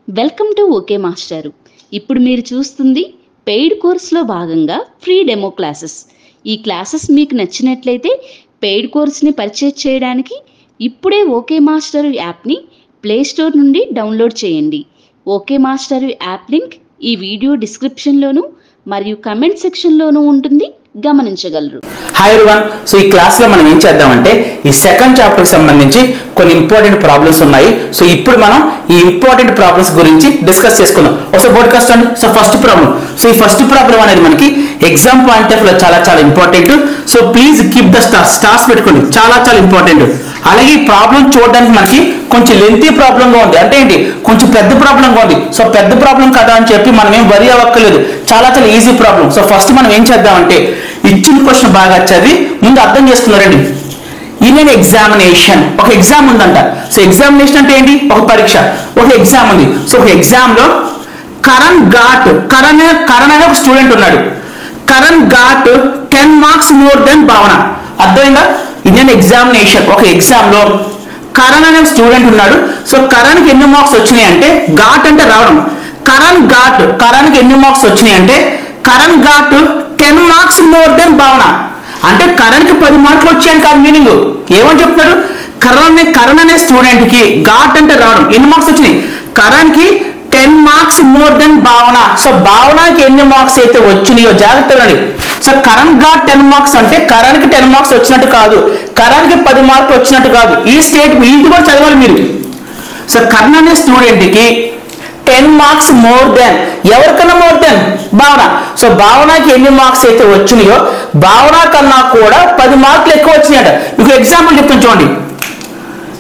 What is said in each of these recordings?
Welcome to okay మాస్టారు. ఇప్పుడు మీరు చూస్తుంది పెయిడ్ కోర్సులో భాగంగా ఫ్రీ డెమో క్లాసెస్. ఈ క్లాసెస్ మీకు నచ్చినట్లయితే పెయిడ్ కోర్స్ని పర్చేజ్ చేయడానికి ఇప్పుడే ఓకే మాస్టర్ యాప్ని ప్లేస్టోర్ నుండి డౌన్లోడ్ చేయండి. ఓకే మాస్టర్ యాప్ లింక్ ఈ వీడియో డిస్క్రిప్షన్లోను మరియు కమెంట్ సెక్షన్లోనూ ఉంటుంది, గమనించగలరు. Hi everyone. సో ఈ క్లాస్ లో మనం ఏం చేద్దామంటే ఈ సెకండ్ చాప్టర్ కి సంబంధించి కొన్ని ఇంపార్టెంట్ ప్రాబ్లమ్స్ ఉన్నాయి. సో ఇప్పుడు మనం ఈ ఇంపార్టెంట్ ప్రాబ్లమ్స్ గురించి డిస్కస్ చేసుకుందాం. ఒకసారి బోర్డ్ కాస్ట్ అండి. So first problem. సో ఈ ఫస్ట్ ప్రాబ్లం అనేది మనకి ఎగ్జామ్ పాయింట్ ఆఫ్ లో చాలా చాలా important. So please keep the stars పెట్టుకోండి, చాలా చాలా ఇంపార్టెంట్. అలాగే ఈ ప్రాబ్లం చూడడానికి మనకి కొంచెం లెంతీ ప్రాబ్లం గా ఉంది, అంటే ఏంటి కొంచెం పెద్ద ప్రాబ్లం గా ఉంది. సో పెద్ద ప్రాబ్లం కదా అని చెప్పి మనం ఏం వరి అవ్వక్కర్లేదు, చాలా చాలా ఈజీ ప్రాబ్లం. సో ఫస్ట్ మనం ఏం చేద్దామంటే ఇచ్చిన క్వశ్చన్ బాగా చదివి ముందు అర్థం చేసుకున్నారండి. ఇన్ ఎగ్జామినేషన్, ఒక ఎగ్జామ్ ఉందంట. సో ఎగ్జామినేషన్ అంటే ఏంటి? ఒక పరీక్ష, ఒక ఎగ్జామ్ ఉంది. సో ఒక ఎగ్జామ్ లో కరణ్ అనే ఒక స్టూడెంట్ ఉన్నాడు. Karan got 10 marks more than Bhavana. అర్థమైందా? ఇన్ ఎగ్జామినేషన్, ఒక ఎగ్జామ్ లో కరణ్ అనే స్టూడెంట్ ఉన్నాడు. సో కరణ్కి ఎన్ని మార్క్స్ వచ్చినాయి అంటే, ఘాట్ అంటే రావడం, కరణ్కి ఎన్ని మార్క్స్ వచ్చినాయి అంటే Karan got 10 marks more than Bhavana. అంటే కరణ్కి 10 మార్కులు వచ్చాయని కాదు మీనింగ్. ఏమని చెప్తాడు? కరణ్ అనే స్టూడెంట్ కి ఘాట్ అంటే రావడం, ఎన్ని మార్క్స్ వచ్చినాయి? కరణ్కి 10 marks more than Bhavana. So భావనకి ఎన్ని మార్క్స్ అయితే వచ్చినాయో జాగ్రత్తగా. సో కరణ్ ఘాట్ 10 మార్క్స్ అంటే కరణ్కి 10 మార్క్స్ వచ్చినట్టు కాదు, కరణ్కి 10 మార్కులు వచ్చినట్టు కాదు. ఈ ఇది కూడా చదవాలి మీరు. సో కరణ్ అనే స్టూడెంట్ కి 10 మార్క్స్ మోర్ దెన్, ఎవరికన్నా మోర్ దెన్ భావన. సో భావనకి ఎన్ని మార్క్స్ అయితే వచ్చినాయో భావన కన్నా కూడా 10 మార్కులు ఎక్కువ వచ్చినాయట. ఇక ఎగ్జాంపుల్ చెప్తాను చూడండి.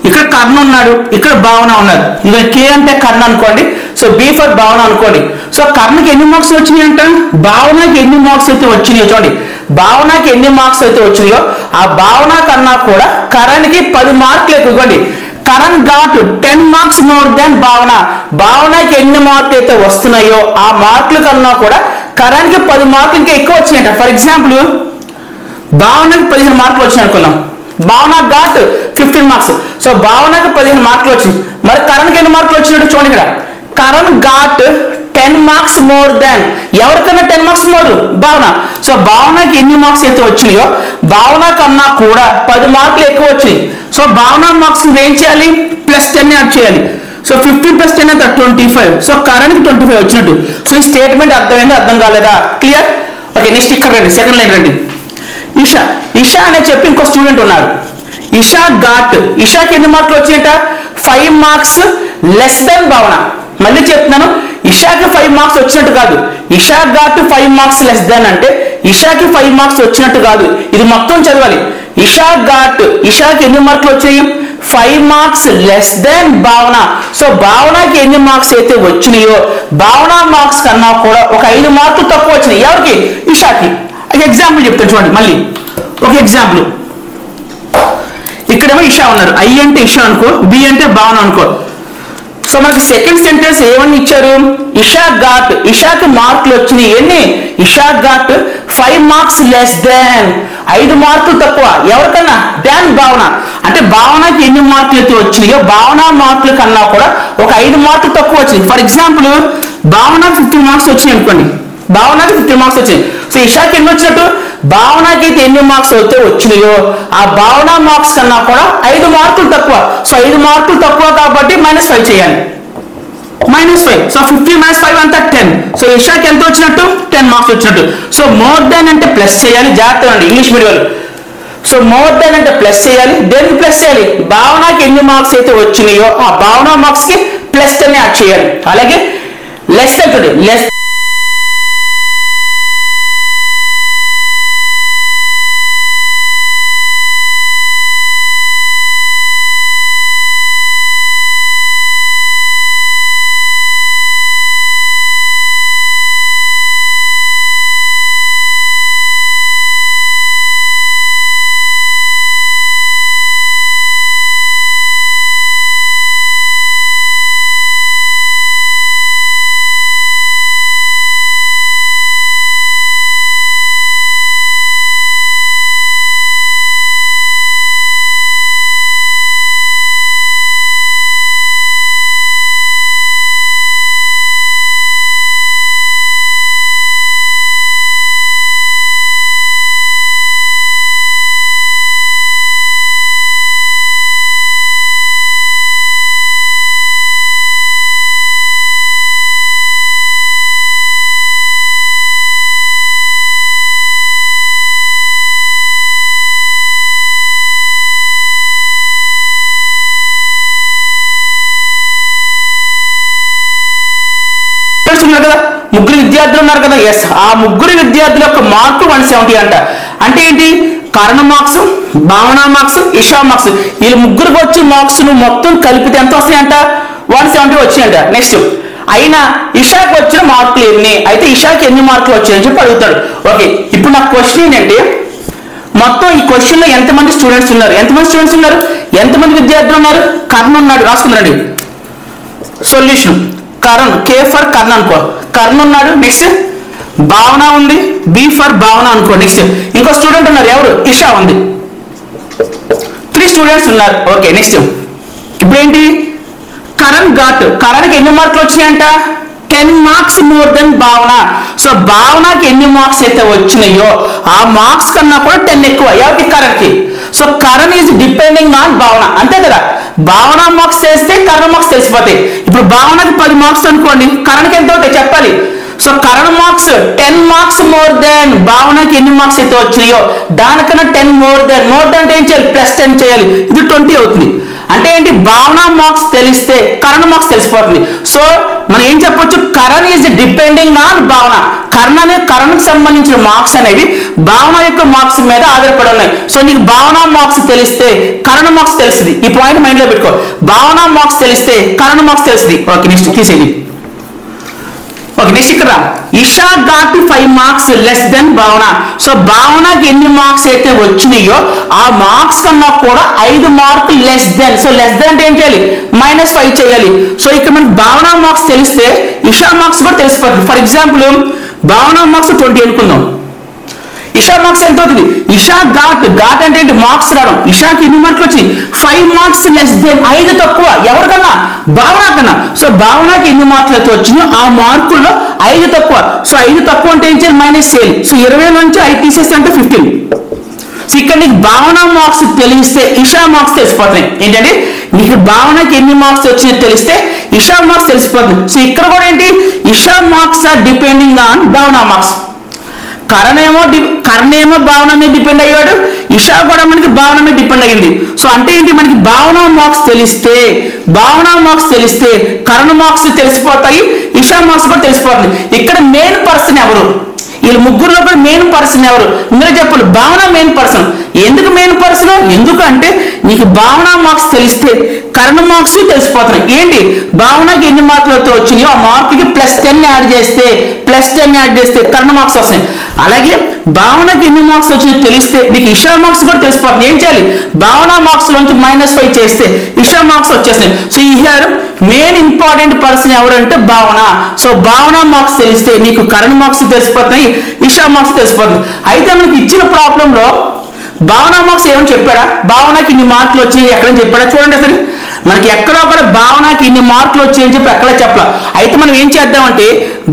ఇక్కడ కర్ణ ఉన్నాడు, ఇక్కడ భావన ఉన్నారు. ఇక కే అంటే కర్ణ అనుకోండి, సో బి ఫర్ భావన అనుకోండి. సో కర్ణకి ఎన్ని మార్క్స్ వచ్చినాయి అంట, భావనకి ఎన్ని మార్క్స్ అయితే వచ్చినాయో చూడండి. భావనకి ఎన్ని మార్క్స్ అయితే వచ్చినాయో ఆ భావన కన్నా కూడా కరణ్కి 10 మార్కులు ఎక్కువండి. Karan got 10 marks more than Bhavana. భావనకి ఎన్ని మార్కులు అయితే వస్తున్నాయో ఆ మార్కుల కన్నా కూడా కరణ్కి 10 మార్కులు ఇంకా ఎక్కువ వచ్చినాయంట. ఫర్ ఎగ్జాంపుల్ భావనకి 15 మార్కులు వచ్చినాయి అనుకున్నాం, భావన ఘాట్ 15 మార్క్స్. సో భావనకి 15 మార్కులు వచ్చింది. మరి కరణ్కి ఎన్ని మార్కులు వచ్చినట్టు చూడండి. ఇక్కడ Karan got 10 marks more than, ఎవరికన్నా 10 మార్క్స్ మోర్ భావన. సో భావనకి ఎన్ని మార్క్స్ అయితే వచ్చినాయో భావన కన్నా కూడా 10 మార్కులు ఎక్కువ వచ్చినాయి. సో భావన మార్క్స్ ఏం చేయాలి? +10 యాడ్ చేయాలి. సో 15 + 10 ఎంత? 25. సో కరణ్కి 25 వచ్చినట్టు. సో ఈ స్టేట్మెంట్ అర్థమైంది, అర్థం కాలేదా? క్లియర్? ఓకే, నెక్స్ట్ ఇక్కడ రండి, సెకండ్ లైన్ రండి. ఇషా అనే చెప్పి ఇంకో స్టూడెంట్ ఉన్నారు. ఇషాకి ఎన్ని మార్కులు వచ్చాయట? 5 మార్క్స్ లెస్ దెన్ భావన. మళ్ళీ చెప్తున్నాను, ఇషాకి 5 మార్క్స్ వచ్చినట్టు కాదు. Isha ghat 5 marks less than అంటే ఇషాకి 5 మార్క్స్ వచ్చినట్టు కాదు. ఇది మొత్తం చదవాలి. ఇషాకి ఎన్ని మార్కులు వచ్చాయి? 5 marks less than Bhavana. So భావనకి ఎన్ని మార్క్స్ అయితే వచ్చినాయో భావన మార్క్స్ కన్నా కూడా ఒక 5 మార్కులు తక్కువ వచ్చినాయి. ఎవరికి? ఇషాకి. ఎగ్జాంపుల్ చెప్తాను చూడండి. మళ్ళీ ఒక ఎగ్జాంపుల్. ఇక్కడేమో ఇషా ఉన్నారు, ఐ అంటే ఇషా అనుకో, బి అంటే భావన అనుకో. సో మనకి సెకండ్ సెంటెన్స్ ఏమని ఇచ్చారు? ఇషాకి మార్కులు వచ్చినాయి ఎన్ని? Isha ghat 5 marks less than, 5 మార్కులు తక్కువ. ఎవరికన్నా? దాన్ భావన. అంటే భావనకి ఎన్ని మార్కులు అయితే వచ్చినాయో భావన మార్కుల కన్నా కూడా ఒక 5 మార్కులు తక్కువ వచ్చినాయి. ఫర్ ఎగ్జాంపుల్ భావన 15 మార్క్స్ వచ్చినాయి అనుకోండి, భావనకి 15 మార్క్స్ వచ్చాయి. సో ఇషాకి ఎన్ని వచ్చినట్టు? భావనకి అయితే ఎన్ని మార్క్స్ అయితే వచ్చినాయో ఆ భావన మార్క్స్ కన్నా కూడా 5 మార్కులు తక్కువ. సో 5 మార్కులు తక్కువ కాబట్టి -5 చేయాలి. -5. సో 15 - 5 అంతా 10. సో ఇషాకి ఎంత వచ్చినట్టు? 10 మార్క్స్ వచ్చినట్టు. సో మోర్ దెన్ అంటే ప్లస్ చేయాలి, జాగ్రత్త అండి ఇంగ్లీష్ మీడియంలో. సో మోర్ దెన్ అంటే ప్లస్ చేయాలి, దేనికి ప్లస్ చేయాలి? భావనకి ఎన్ని మార్క్స్ అయితే వచ్చినాయో ఆ భావన మార్క్స్ కి +10 యాడ్ చేయాలి. అలాగే లెస్ దెన్ ఉన్నారు కదా, ఎస్, ఆ ముగ్గురు విద్యార్థుల యొక్క మార్కు 170 అంట. అంటే ఏంటి, కరణ మార్క్స్, భావన మార్క్స్, ఇషా మార్క్స్, వీళ్ళు ముగ్గురికి వచ్చే మార్క్స్ మొత్తం కలిపితే ఎంత వస్తాయంట, 170 వచ్చాయంట. నెక్స్ట్, అయినా ఇషాకి వచ్చిన మార్కులు ఎన్ని, అయితే ఇషాకి ఎన్ని మార్కులు వచ్చాయని చెప్పి అడుగుతాడు. ఓకే, ఇప్పుడు నా క్వశ్చన్ ఏంటంటే, మొత్తం ఈ క్వశ్చన్ లో ఎంతమంది స్టూడెంట్స్ ఉన్నారు, ఎంతమంది విద్యార్థులు ఉన్నారు, కర్ణ ఉన్నాడు, రాసుకుందండి. సొల్యూషన్ కరణ్, కే ఫర్ కర్ణ అనుకో, కర్ణ ఉన్నాడు. నెక్స్ట్ భావన ఉంది, బి ఫర్ భావన అనుకో. నెక్స్ట్ ఇంకో స్టూడెంట్ ఉన్నారు, ఎవరు, ఇషా ఉంది. 3 స్టూడెంట్స్ ఉన్నారు. ఓకే, నెక్స్ట్ ఇప్పుడు ఏంటి, కరణ్కి ఎన్ని మార్కులు వచ్చాయంట, 10 marks more than Bhavana. So భావనకి ఎన్ని మార్క్స్ అయితే వచ్చినాయో ఆ మార్క్స్ కన్నా కూడా 10 ఎక్కువ ఎవరికి, కరణ్కి. So Karan is depending on Bhavana, అంతే కదా. భావన మార్క్స్ తెలిస్తే కరణ్ మార్క్స్ తెలిసిపోతాయి. ఇప్పుడు భావనకి 10 మార్క్స్ అనుకోండి, కరణ్కి ఎంత అవుతాయి చెప్పాలి. So Karan marks 10 marks more than భావనకి ఎన్ని మార్క్స్ అయితే వచ్చినాయో దానికన్నా 10 మోర్ దెన్ అంటే ఏం చేయాలి, +10 చేయాలి. ఇది 20 అవుతుంది. అంటే ఏంటి, భావన మార్క్స్ తెలిస్తే కరణ్ మార్క్స్ తెలిసిపోతుంది. సో మనం ఏం చెప్పొచ్చు, కరణ్ ఈజ్ డిపెండింగ్ ఆన్ భావన. కరణ్కి సంబంధించిన మార్క్స్ అనేవి భావన యొక్క మార్క్స్ మీద ఆధారపడి ఉన్నాయి. సో నీకు భావన మార్క్స్ తెలిస్తే కరణ్ మార్క్స్ తెలుస్తుంది. ఈ పాయింట్ మైండ్ లో పెట్టుకో, భావన మార్క్స్ తెలిస్తే కరణ్ మార్క్స్ తెలుస్తుంది. ఓకే, నెక్స్ట్ తీసేది. ఓకే, నెక్స్ట్ ఇక్కడ Isha got 5 marks less than Bhavana. So భావనకి ఎన్ని మార్క్స్ అయితే వచ్చినాయో ఆ మార్క్స్ కన్నా కూడా 5 మార్కులు less than. So less than అంటే ఏం చేయాలి, -5 చేయాలి. సో ఇక్కడ మనకి భావన మార్క్స్ తెలిస్తే ఇషా మార్క్స్ కూడా తెలిసిపోతుంది. ఫర్ ఎగ్జాంపుల్ భావన మార్క్స్ 20 అనుకుందాం, ఇషా మార్క్స్ ఎంత అవుతుంది, ఇషా ఘాట్ అంటే ఏంటి, మార్క్స్ రావడం. ఇషాకి ఎన్ని మార్కులు వచ్చి 5 మార్క్స్ లెస్ దెన్, 5 తక్కువ ఎవరికన్నా, భావన కన్నా. సో భావనకి ఎన్ని మార్కులు అయితే వచ్చినాయో ఆ మార్కుల్లో 5 తక్కువ. సో 5 తక్కువ అంటే ఏం చేయాలి, మైనస్ చేయాలి. సో 20 నుంచి 5 తీసేస్తే అంటే 15. సో ఇక్కడ నీకు భావన మార్క్స్ తెలిస్తే ఇషా మార్క్స్ తెలిసిపోతున్నాయి. ఏంటంటే నీకు భావనకి ఎన్ని మార్క్స్ వచ్చినాయో తెలిస్తే ఇషా మార్క్స్ తెలిసిపోతుంది. సో ఇక్కడ కూడా ఏంటి, Isha marks are depending on Bhavana marks. కర్ణేమో భావన మీద డిపెండ్ అయ్యాడు, ఇషా కూడా మనకి భావన మీద డిపెండ్ అయ్యింది. సో అంటే ఏంటి, మనకి భావన మార్క్స్ తెలిస్తే కరణ మార్క్స్ తెలిసిపోతాయి, ఇషా మార్క్స్ కూడా తెలిసిపోతుంది. ఇక్కడ మెయిన్ పర్సన్ ఎవరు, వీళ్ళు ముగ్గురులో కూడా మెయిన్ పర్సన్ ఎవరు, మీరు చెప్పాలి. భావన మెయిన్ పర్సన్. ఎందుకు మెయిన్ పర్సన్, ఎందుకంటే నీకు భావన మార్క్స్ తెలిస్తే కరణ మార్క్స్ తెలిసిపోతున్నాయి. ఏంటి, భావనకి ఎన్ని మార్కులు అయితే వచ్చినాయో ఆ మార్కుకి +10 యాడ్ చేస్తే కరణ మార్క్స్ వస్తాయి. అలాగే భావనకి ఎన్ని మార్క్స్ వచ్చినాయో తెలిస్తే నీకు ఇషా మార్క్స్ కూడా తెలిసిపోతుంది. ఏం చేయాలి, భావన మార్క్స్ నుంచి -5 చేస్తే ఇషా మార్క్స్ వచ్చేస్తాయి. So here main important person ఎవరంటే భావన. సో భావన మార్క్స్ తెలిస్తే నీకు కరణ మార్క్స్ తెలిసిపోతున్నాయి, ఇషా మార్క్స్ తెలిసిపోతుంది. అయితే మనకి ఇచ్చిన ప్రాబ్లం లో భావన మార్క్స్ ఏమని చెప్పాడా, భావనకి ఇన్ని మార్కులు వచ్చాయి ఎక్కడని చెప్పాడా, చూడండి. అసలు మనకి ఎక్కడో కూడా భావనకి ఇన్ని మార్కులు వచ్చాయని చెప్పి ఎక్కడ చెప్పాల. అయితే మనం ఏం చేద్దామంటే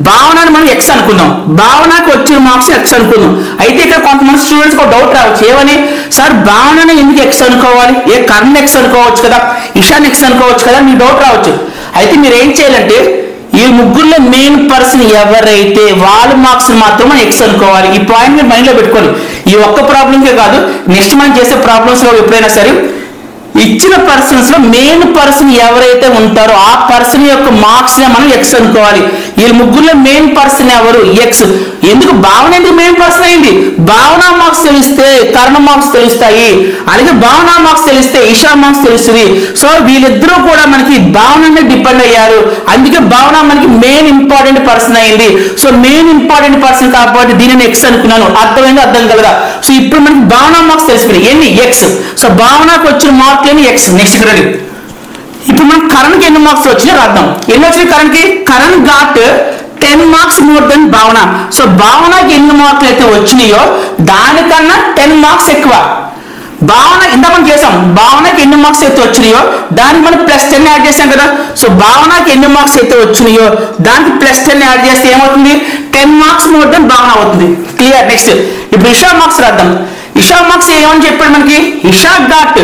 భావనని మనం X అనుకుందాం, భావనకి వచ్చిన మార్క్స్ X అనుకుందాం. అయితే ఇక్కడ కొంతమంది స్టూడెంట్స్ ఒక డౌట్ రావచ్చు, ఏమని, సార్ భావనని ఎందుకు X అనుకోవాలి, కర్ణ X అనుకోవచ్చు కదా, ఇషాన్ X అనుకోవచ్చు కదా, మీ డౌట్ రావచ్చు. అయితే మీరు ఏం చేయాలంటే ఈ ముగ్గురులో మెయిన్ పర్సన్ ఎవరైతే వాళ్ళ మార్క్స్ మాత్రం మనం X అనుకోవాలి. ఈ పాయింట్ మీరు మైండ్ లో పెట్టుకోండి. ఈ ఒక్క ప్రాబ్లంకే కాదు, నెక్స్ట్ మనం చేసే ప్రాబ్లమ్స్ లో ఎప్పుడైనా సరే ఇచ్చిన పర్సన్స్ లో మెయిన్ పర్సన్ ఎవరైతే ఉంటారో ఆ పర్సన్ యొక్క మార్క్స్ నే మనం X అనుకోవాలి. ఈ ముగ్గురులో మెయిన్ పర్సన్ ఎవరు, X. ఎందుకు భావన ఎందుకు మెయిన్ పర్సన్ అయింది, భావన మార్క్స్ తెలిస్తే కర్ణ మార్క్స్ తెలుస్తాయి, అలాగే భావన మార్క్స్ తెలిస్తే ఇషా మార్క్స్ తెలుస్తుంది. సో వీళ్ళిద్దరూ కూడా మనకి భావన మీద డిపెండ్ అయ్యారు, అందుకే భావన మనకి మెయిన్ ఇంపార్టెంట్ పర్సన్ అయింది. సో మెయిన్ ఇంపార్టెంట్ పర్సన్ కాబట్టి దీనిని X అనుకున్నాను. అర్థమైంది, అర్థం కలదా. సో ఇప్పుడు మనకి భావన మార్క్స్ తెలిసిపోయి ఎన్ని, X. సో భావనకు వచ్చిన మార్కులు X. నెక్స్ట్ ఇక్కడ ఇప్పుడు మనం కరణ్కి ఎన్ని మార్క్స్ వచ్చినా రాద్దాం. ఎన్ని వచ్చినాయి కరణ్కి, Karan got 10 marks more than Bhavana. So భావనకి ఎన్ని మార్కులు అయితే వచ్చినాయో దానికన్నా 10 మార్క్స్ ఎక్కువ. భావన ఇంత మనం చేసాం, భావనకి ఎన్ని మార్క్స్ అయితే వచ్చినాయో దానికి మనం +10 యాడ్ చేసాం కదా. సో భావనకి ఎన్ని మార్క్స్ అయితే వచ్చినాయో దానికి +10 యాడ్ చేస్తే ఏమవుతుంది, 10 మార్క్స్ మోర్ దెన్ భావన అవుతుంది. క్లియర్. నెక్స్ట్ ఇప్పుడు ఇషా మార్క్స్ రాద్దాం. ఇషా మార్క్స్ ఏమని చెప్పాడు మనకి, Isha ghat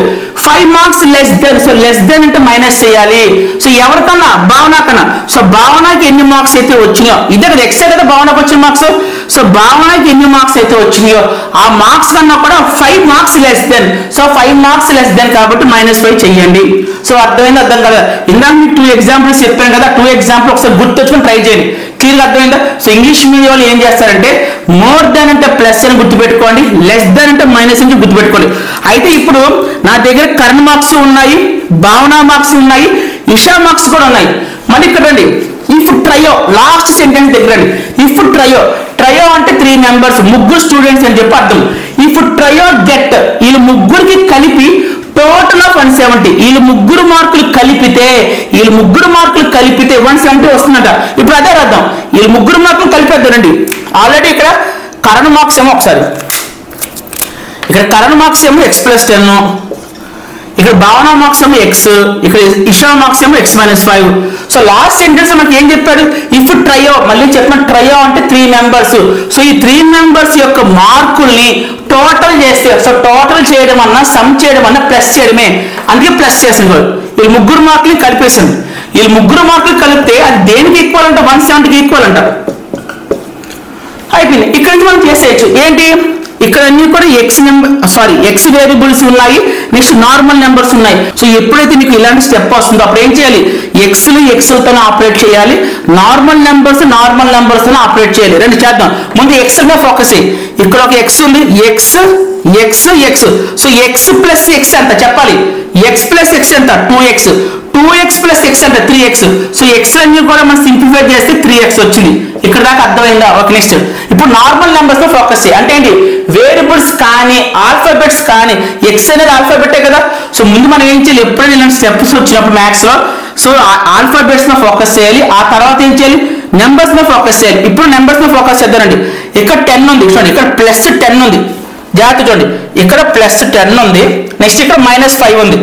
5 marks less than. So less than అంటే మైనస్ చేయాలి. సో ఎవరికన్నా, భావన కన్నా. సో భావనకి ఎన్ని మార్క్స్ అయితే వచ్చినాయో ఇదే కదా X కదా భావనకు వచ్చిన మార్క్స్. సో భావనకి ఎన్ని మార్క్స్ అయితే వచ్చినాయో ఆ మార్క్స్ కన్నా కూడా 5 marks less than, so 5 marks less than కాబట్టి -5 చెయ్యండి. సో అర్థమైంది అర్థం కదా? ఇందాక మీకు 2 ఎగ్జాంపుల్స్ చెప్పాను కదా, 2 ఎగ్జాంపుల్ ఒకసారి గుర్తొచ్చుకొని ట్రై చేయండి. క్లియర్గా అర్థమైందా? సో ఇంగ్లీష్ మీడియం వాళ్ళు ఏం చేస్తారంటే మోర్ దాన్ అంటే ప్లస్ అని గుర్తుపెట్టుకోండి, లెస్ దాన్ అంటే మైనస్ అని గుర్తుపెట్టుకోండి. అయితే ఇప్పుడు నా దగ్గర కరణ్ మార్క్స్ ఉన్నాయి, భావన మార్క్స్ ఉన్నాయి, ఇషా మార్క్స్ కూడా ఉన్నాయి. మళ్ళీ ఇక్కడ రండి, ఇఫ్ ట్రయో లాస్ట్ సెంటెన్స్ దగ్గర రండి. ఇఫ్ ట్రయో అంటే 3 మెంబర్స్, ముగ్గురు స్టూడెంట్స్ అని చెప్పి అర్థం. ఇఫ్ ట్రయో గెట్, వీళ్ళు ముగ్గురికి కలిపి టోటల్ ఆఫ్ 170, వీళ్ళు ముగ్గురు మార్కులు కలిపితే 170 వస్తుందంట. ఇప్పుడు అదే అర్థం, వీళ్ళు ముగ్గురు మార్కులు కలిపేద్దారండి. ఆల్రెడీ ఇక్కడ కరణ్ మార్క్స్ ఏమో ఒకసారి, ఇక్కడ కరణ్ మార్క్స్ ఏమో x+10, ఇక్కడ భావన మార్క్స్ ఏమో x, ఇక్కడ ఇషా మార్క్స్ ఏమో x-5. సో లాస్ట్ సెంటెన్స్ మనకి ఏం చెప్పాడు? ఇఫ్ ట్రయో, మళ్ళీ చెప్పిన ట్రయో అంటే 3 మెంబర్స్. సో ఈ 3 మెంబర్స్ యొక్క మార్కుల్ని టోటల్ చేస్తే, సో టోటల్ చేయడం అన్నా సమ్ చేయడం అన్నా ప్లస్ చేయడమే, అందుకే ప్లస్ చేసింది. వీళ్ళు ముగ్గురు మార్కులు కలిపేసింది. వీళ్ళు ముగ్గురు మార్కులు కలిపితే అది దేనికి ఈక్వల్ అంట? 170కి ఈక్వల్ అంట. అయిపోయింది. ఇక్కడ నుంచి మనం చేసేయచ్చు ఏంటి? ఇక్కడ అన్ని కూడా ఎక్స్ వేరియబుల్స్ ఉన్నాయి, నెక్స్ట్ నార్మల్ నెంబర్స్ ఉన్నాయి. సో ఎప్పుడైతే మీకు ఇలాంటి స్టెప్ వస్తుందో అప్పుడు ఏం చేయాలి? ఎక్స్లతో ఆపరేట్ చేయాలి, నార్మల్ నెంబర్స్ ఆపరేట్ చేయాలి. రెండు చేద్దాం. ముందు ఎక్స్ మీద ఫోకస్ చేయి. ఇక్కడ ఒక ఎక్స్ ఉంది, X. So X plus X ఎంత చెప్పాలి? ఎక్స్ ప్లస్ ఎక్స్ ఎంత? 2x. 2x ప్లస్ ఎక్స్ అంటే 3x. సో ఎక్స్ అన్ని కూడా మనం సింప్లిఫై చేస్తే 3x వచ్చింది. ఇక్కడ దాకా అర్థమైందా? ఓకే, నెక్స్ట్ ఇప్పుడు నార్మల్ నెంబర్స్ లో ఫోకస్ చేయి. అంటే ఏంటి? వేరియబుల్స్ కానీ ఆల్ఫాబెట్స్ కానీ, ఎక్స్ అనేది ఆల్ఫాబెటే కదా. సో ముందు మనం ఏం చేయాలి? ఎప్పుడైనా ఇలాంటి స్టెప్స్ వచ్చినప్పుడు మ్యాథ్స్ లో, సో ఆల్ఫాబెట్స్ మీద ఫోకస్ చేయాలి. ఆ తర్వాత ఏం చేయాలి? నెంబర్స్ మీద ఫోకస్ చేయాలి. ఇప్పుడు నెంబర్స్ మీద ఫోకస్ చేద్దామండి. ఇక్కడ 10 ఉంది చూడండి, ఇక్కడ +10 ఉంది. జాగ్రత్త చూడండి, ఇక్కడ +10 ఉంది, నెక్స్ట్ ఇక్కడ -5 ఉంది,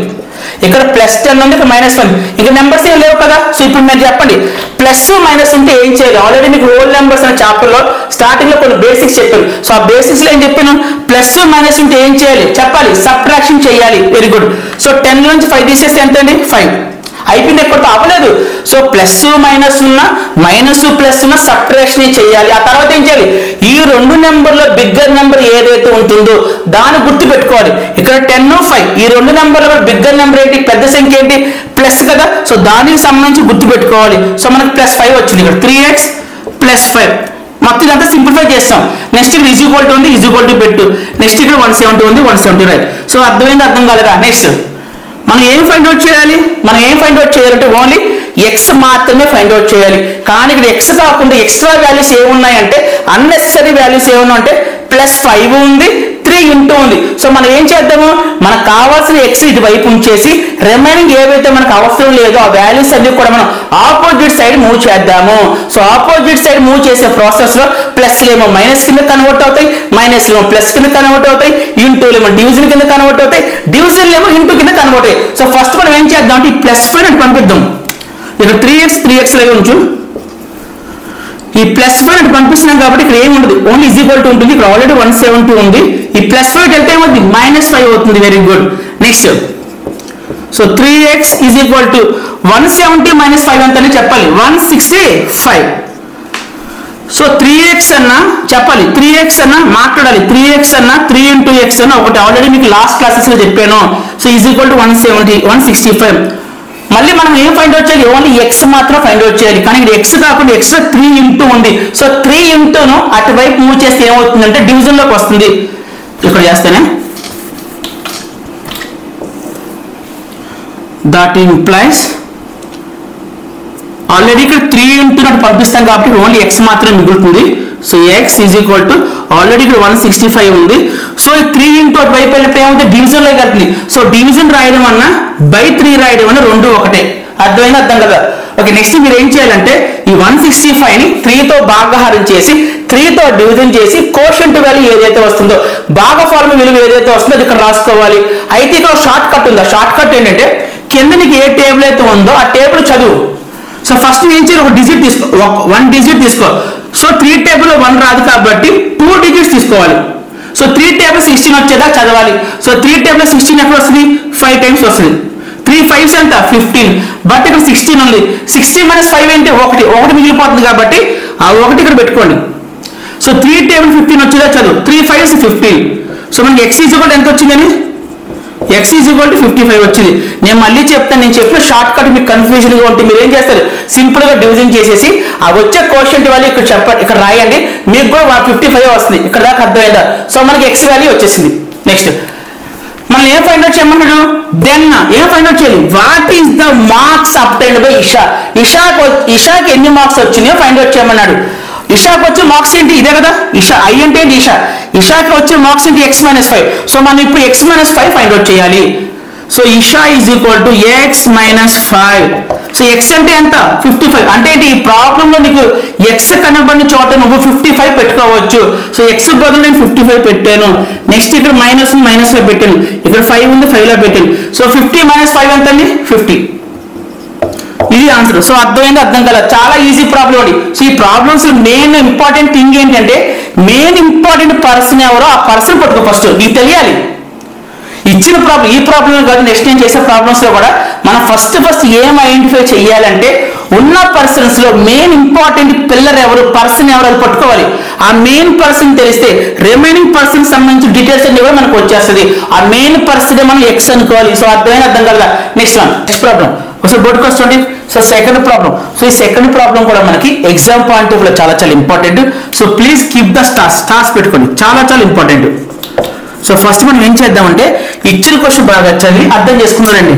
ఇక్కడ +10 ఉంది, ఇక్కడ -5. ఇంకా నెంబర్స్ ఏం లేవు కదా. సో ఇప్పుడు మీరు చెప్పండి, ప్లస్ మైనస్ ఉంటే ఏం చేయాలి? ఆల్రెడీ మీకు హోల్ నెంబర్స్ అనే చాప్టర్ లో స్టార్టింగ్ లో కొన్ని బేసిక్స్ చెప్పాను. సో ఆ బేసిక్స్ లో ఏం చెప్పాను? ప్లస్ మైనస్ ఉంటే ఏం చేయాలి చెప్పాలి? సబ్ట్రాక్షన్ చేయాలి. Very good. సో 10 నుంచి 5 తీసేస్తే ఎంత అండి? 5. అయిపోయింది, ఎక్కడ అవ్వలేదు. సో ప్లస్ మైనస్ ఉన్న, మైనస్ ప్లస్ ఉన్న సబ్ట్రాక్షన్ చేయాలి. ఆ తర్వాత ఏం చేయాలి? ఈ రెండు నెంబర్లో బిగ్గర్ నెంబర్ ఏదైతే ఉంటుందో దాన్ని గుర్తు పెట్టుకోవాలి. ఇక్కడ 10, 5 ఈ రెండు నెంబర్లో బిగ్గర్ నెంబర్ ఏంటి? పెద్ద సంఖ్య ఏంటి? ప్లస్ కదా. సో దానికి సంబంధించి గుర్తు పెట్టుకోవాలి. సో మనకి +5 వచ్చింది. ఇక్కడ 3x + 5 మొత్తం ఇదంతా సింప్లిఫై చేస్తాం. నెక్స్ట్ ఇక్కడ = ఉంది, = పెట్టు. నెక్స్ట్ ఇక్కడ 170 ఉంది, 170 రైట్. సో అర్థమైంది అర్థం కాలేదా? నెక్స్ట్ మనం ఏం ఫైండ్ అవుట్ చేయాలి? అంటే ఓన్లీ ఎక్స్ మాత్రమే ఫైండ్ అవుట్ చేయాలి. కానీ ఇక్కడ ఎక్స్ కాకుండా ఎక్స్ట్రా వాల్యూస్ ఏమున్నాయంటే, అన్నెసరీ వాల్యూస్ ఏమున్నాయంటే +5 ఉంది, 3 ఉంది. సో మనం ఏం చేద్దాము? మనకు కావాల్సిన ఎక్స్ ఇటువైపు ఉంచేసి రిమైనింగ్ ఏవైతే మనకు అవసరం లేదో ఆ వాల్యూస్ అన్ని కూడా మనం ఆపోజిట్ సైడ్ మూవ్ చేద్దాము. సో ఆపోజిట్ సైడ్ మూవ్ చేసే ప్రాసెస్ లో +లేమో మైనస్ కింద కన్వర్ట్ అవుతాయి, మైనస్లేమో ప్లస్ కింద కన్వర్ట్ అవుతాయి, ఇంటూలేమో డివిజన్ కింద కన్వర్ట్ అవుతాయి, డివిజన్లేమో ఇంటూ కింద కన్వర్ట్ అవుతాయి. సో ఫస్ట్ మనం ఏం చేద్దాం అంటే ఈ +5 అని పంపిద్దాం. ఇక్కడ 3x లాగా ఉంచు. ఈ +5 అంటే పంపిస్తున్నాం కాబట్టి ఇక్కడ ఏమి ఉండదు, ఓన్లీ = ఉంటుంది. ఇక్కడ ఆల్రెడీ 170 ఉంది. ఈ +5 వెళ్తే ఏమవుతుంది? -5 అవుతుంది. Very good. Next so 3x = 170 - 5 అంతనే చెప్పాలి, 165. సో 3x అన్నా చెప్పాలి, 3x అన్నా మాట్లాడాలి, 3x అన్నా 3 × x అన్నా ఒకటి. ఆల్రెడీ మీకు లాస్ట్ క్లాసెస్ లో చెప్పాను. సో = 170, 165. మళ్ళీ మనం ఏం ఫైండ్ అవుట్ చేయాలి? ఓన్లీ ఎక్స్ మాత్రం ఫైండ్ అవుట్ చేయాలి. కానీ ఇక్కడ ఎక్స్ కాకుండా ఎక్స్ట్రా 3 ఉంది. సో 3 అటువైపు మూవ్ చేస్తే ఏమవుతుందంటే డివిజన్ లోకి వస్తుంది. ఇక్కడ చేస్తేనే దట్ ఇంప్లైస్ ఆల్రెడీ ఇక్కడ 3 అటు పంపిస్తాం కాబట్టి ఓన్లీ ఎక్స్ మాత్రం మిగులుతుంది. సో ఎక్స్ = ఆల్రెడీ ఇక్కడ 165 ఉంది. సో ఈ 3 అటువైపు వెళ్ళిపోతే ఏమంటే డివిజన్ లోకి వెళ్తుంది. సో డివిజన్ రాయడం అన్నా /3 రాయడం అన్నా రెండు ఒకటే. అర్థమైంది అర్థం కదా? ఓకే, నెక్స్ట్ మీరు ఏం చేయాలంటే ఈ 165 ని 3తో భాగాహారం చేసి 3తో డివిజన్ చేసి కోషంట్ వాల్యూ ఏదైతే వస్తుందో, భాగఫలం విలువ ఏదైతే వస్తుందో అది ఇక్కడ రాసుకోవాలి. అయితే ఇక్కడ షార్ట్ కట్ ఉంది. ఆ షార్ట్ కట్ ఏంటంటే కింద నీకు ఏ టేబుల్ అయితే ఉందో ఆ టేబుల్ చదువు. సో ఫస్ట్ ఏం చేయాలి? ఒక డిజిట్ తీసుకో, 1 డిజిట్ తీసుకో. సో 3 టేబుల్లో 1 రాదు కాబట్టి 2 డిజిట్స్ తీసుకోవాలి. సో 3 టేబుల్ 16 వచ్చేదా చదవాలి. సో 3 టేబుల్ 16 ఎక్కడ వస్తుంది? 5 టైమ్స్ వస్తుంది. 3 5s ఎంత? 15. బట్ ఇక్కడ 16 ఉంది. 16 - 5 అంటే 1 మిగిలిపోతుంది కాబట్టి ఆ 1 ఇక్కడ పెట్టుకోండి. సో 3 టేబుల్ 15 వచ్చిందా చదువు 3 5 15. సో మనకి x ఈక్వల్ ఎంత వచ్చిందని x ఈక్వల్ టు 55 వచ్చింది. నేను మళ్ళీ చెప్తాను, నేను చెప్పిన షార్ట్ కట్ మీకు కన్ఫ్యూజన్ గా ఉంటే మీరు ఏం చేస్తారు, సింపుల్ గా డివిజన్ చేసేసి ఆ వచ్చే కోషంట్ వాల్యూ ఇక్కడ చెప్పండి, ఇక్కడ రాయండి, మీకు కూడా 55 వస్తుంది. ఇక్కడ దాకా అర్థమైందా? సో మనకి x వాల్యూ వచ్చేసింది. నెక్స్ట్ మనం ఏం ఫైండ్ అవుట్ చేయమన్నాడు, దెన్ ఏం ఫైండ్ అవుట్ చేయాలి, what is the marks obtained by Isha. ఇషాకి ఎన్ని మార్క్స్ వచ్చినాయో ఫైండ్ అవుట్ చేయమన్నాడు. ఇషాకి వచ్చే మార్క్స్ ఏంటి, ఇదే కదా ఇషా, ఐ అంటే ఏంటి ఇషాకి వచ్చే మార్క్స్ ఏంటి x-5. సో మనం ఇప్పుడు x-5 ఫైండ్ అవుట్ చేయాలి. So Isha is equal to x-5. So x అంటే ఎంత 55. అంటే ఏంటి, ఈ ప్రాబ్లం లో నీకు x కనబడిన చోట నువ్వు 55 పెట్టుకోవచ్చు. సో x బదులు నేను 55 పెట్టాను. నెక్స్ట్ ఇక్కడ -5 పెట్టాను, ఇక్కడ 5 ఉంది 5 లో పెట్టాను. సో 50 - 5 ఎంత అండి 50. ఇది ఆన్సర్. సో అర్థమైంది, అర్థం కదా, చాలా ఈజీ ప్రాబ్లం అండి. సో ఈ ప్రాబ్లమ్స్ మెయిన్ ఇంపార్టెంట్ థింగ్ ఏంటంటే మెయిన్ ఇంపార్టెంట్ పర్సన్ ఎవరో ఆ పర్సన్ పట్టుకో ఫస్ట్, నీకు తెలియాలి. ఇచ్చిన ప్రాబ్లం, ఈ ప్రాబ్లం కాదు, నెక్స్ట్ నేను చేసే ప్రాబ్లమ్స్ లో కూడా మనం ఫస్ట్ ఏం ఐడెంటిఫై చేయాలంటే ఉన్న పర్సన్స్ లో మెయిన్ ఇంపార్టెంట్ పిల్లర్ ఎవరు, పర్సన్ ఎవరు అది పట్టుకోవాలి. ఆ మెయిన్ పర్సన్ తెలిస్తే రిమైనింగ్ పర్సన్ సంబంధించిన డీటెయిల్స్ అన్ని కూడా మనకు వచ్చేస్తుంది. ఆ మెయిన్ పర్సన్ మనం ఎక్స్ అనుకోవాలి. సో అర్థమైనా అర్థం కదా. నెక్స్ట్ ప్రాబ్లం ఒకసారి బోర్డుకి వస్తుంది. So second problem. సో ఈ సెకండ్ ప్రాబ్లం కూడా మనకి ఎగ్జామ్ పాయింట్ ఆఫ్ లో చాలా important. So please keep the stars పెట్టుకోండి, చాలా ఇంపార్టెంట్. సో ఫస్ట్ మనం ఏం చేద్దామంటే ఇచ్చిన క్వశ్చన్ బాగా చదివి అర్థం చేసుకున్నారండి.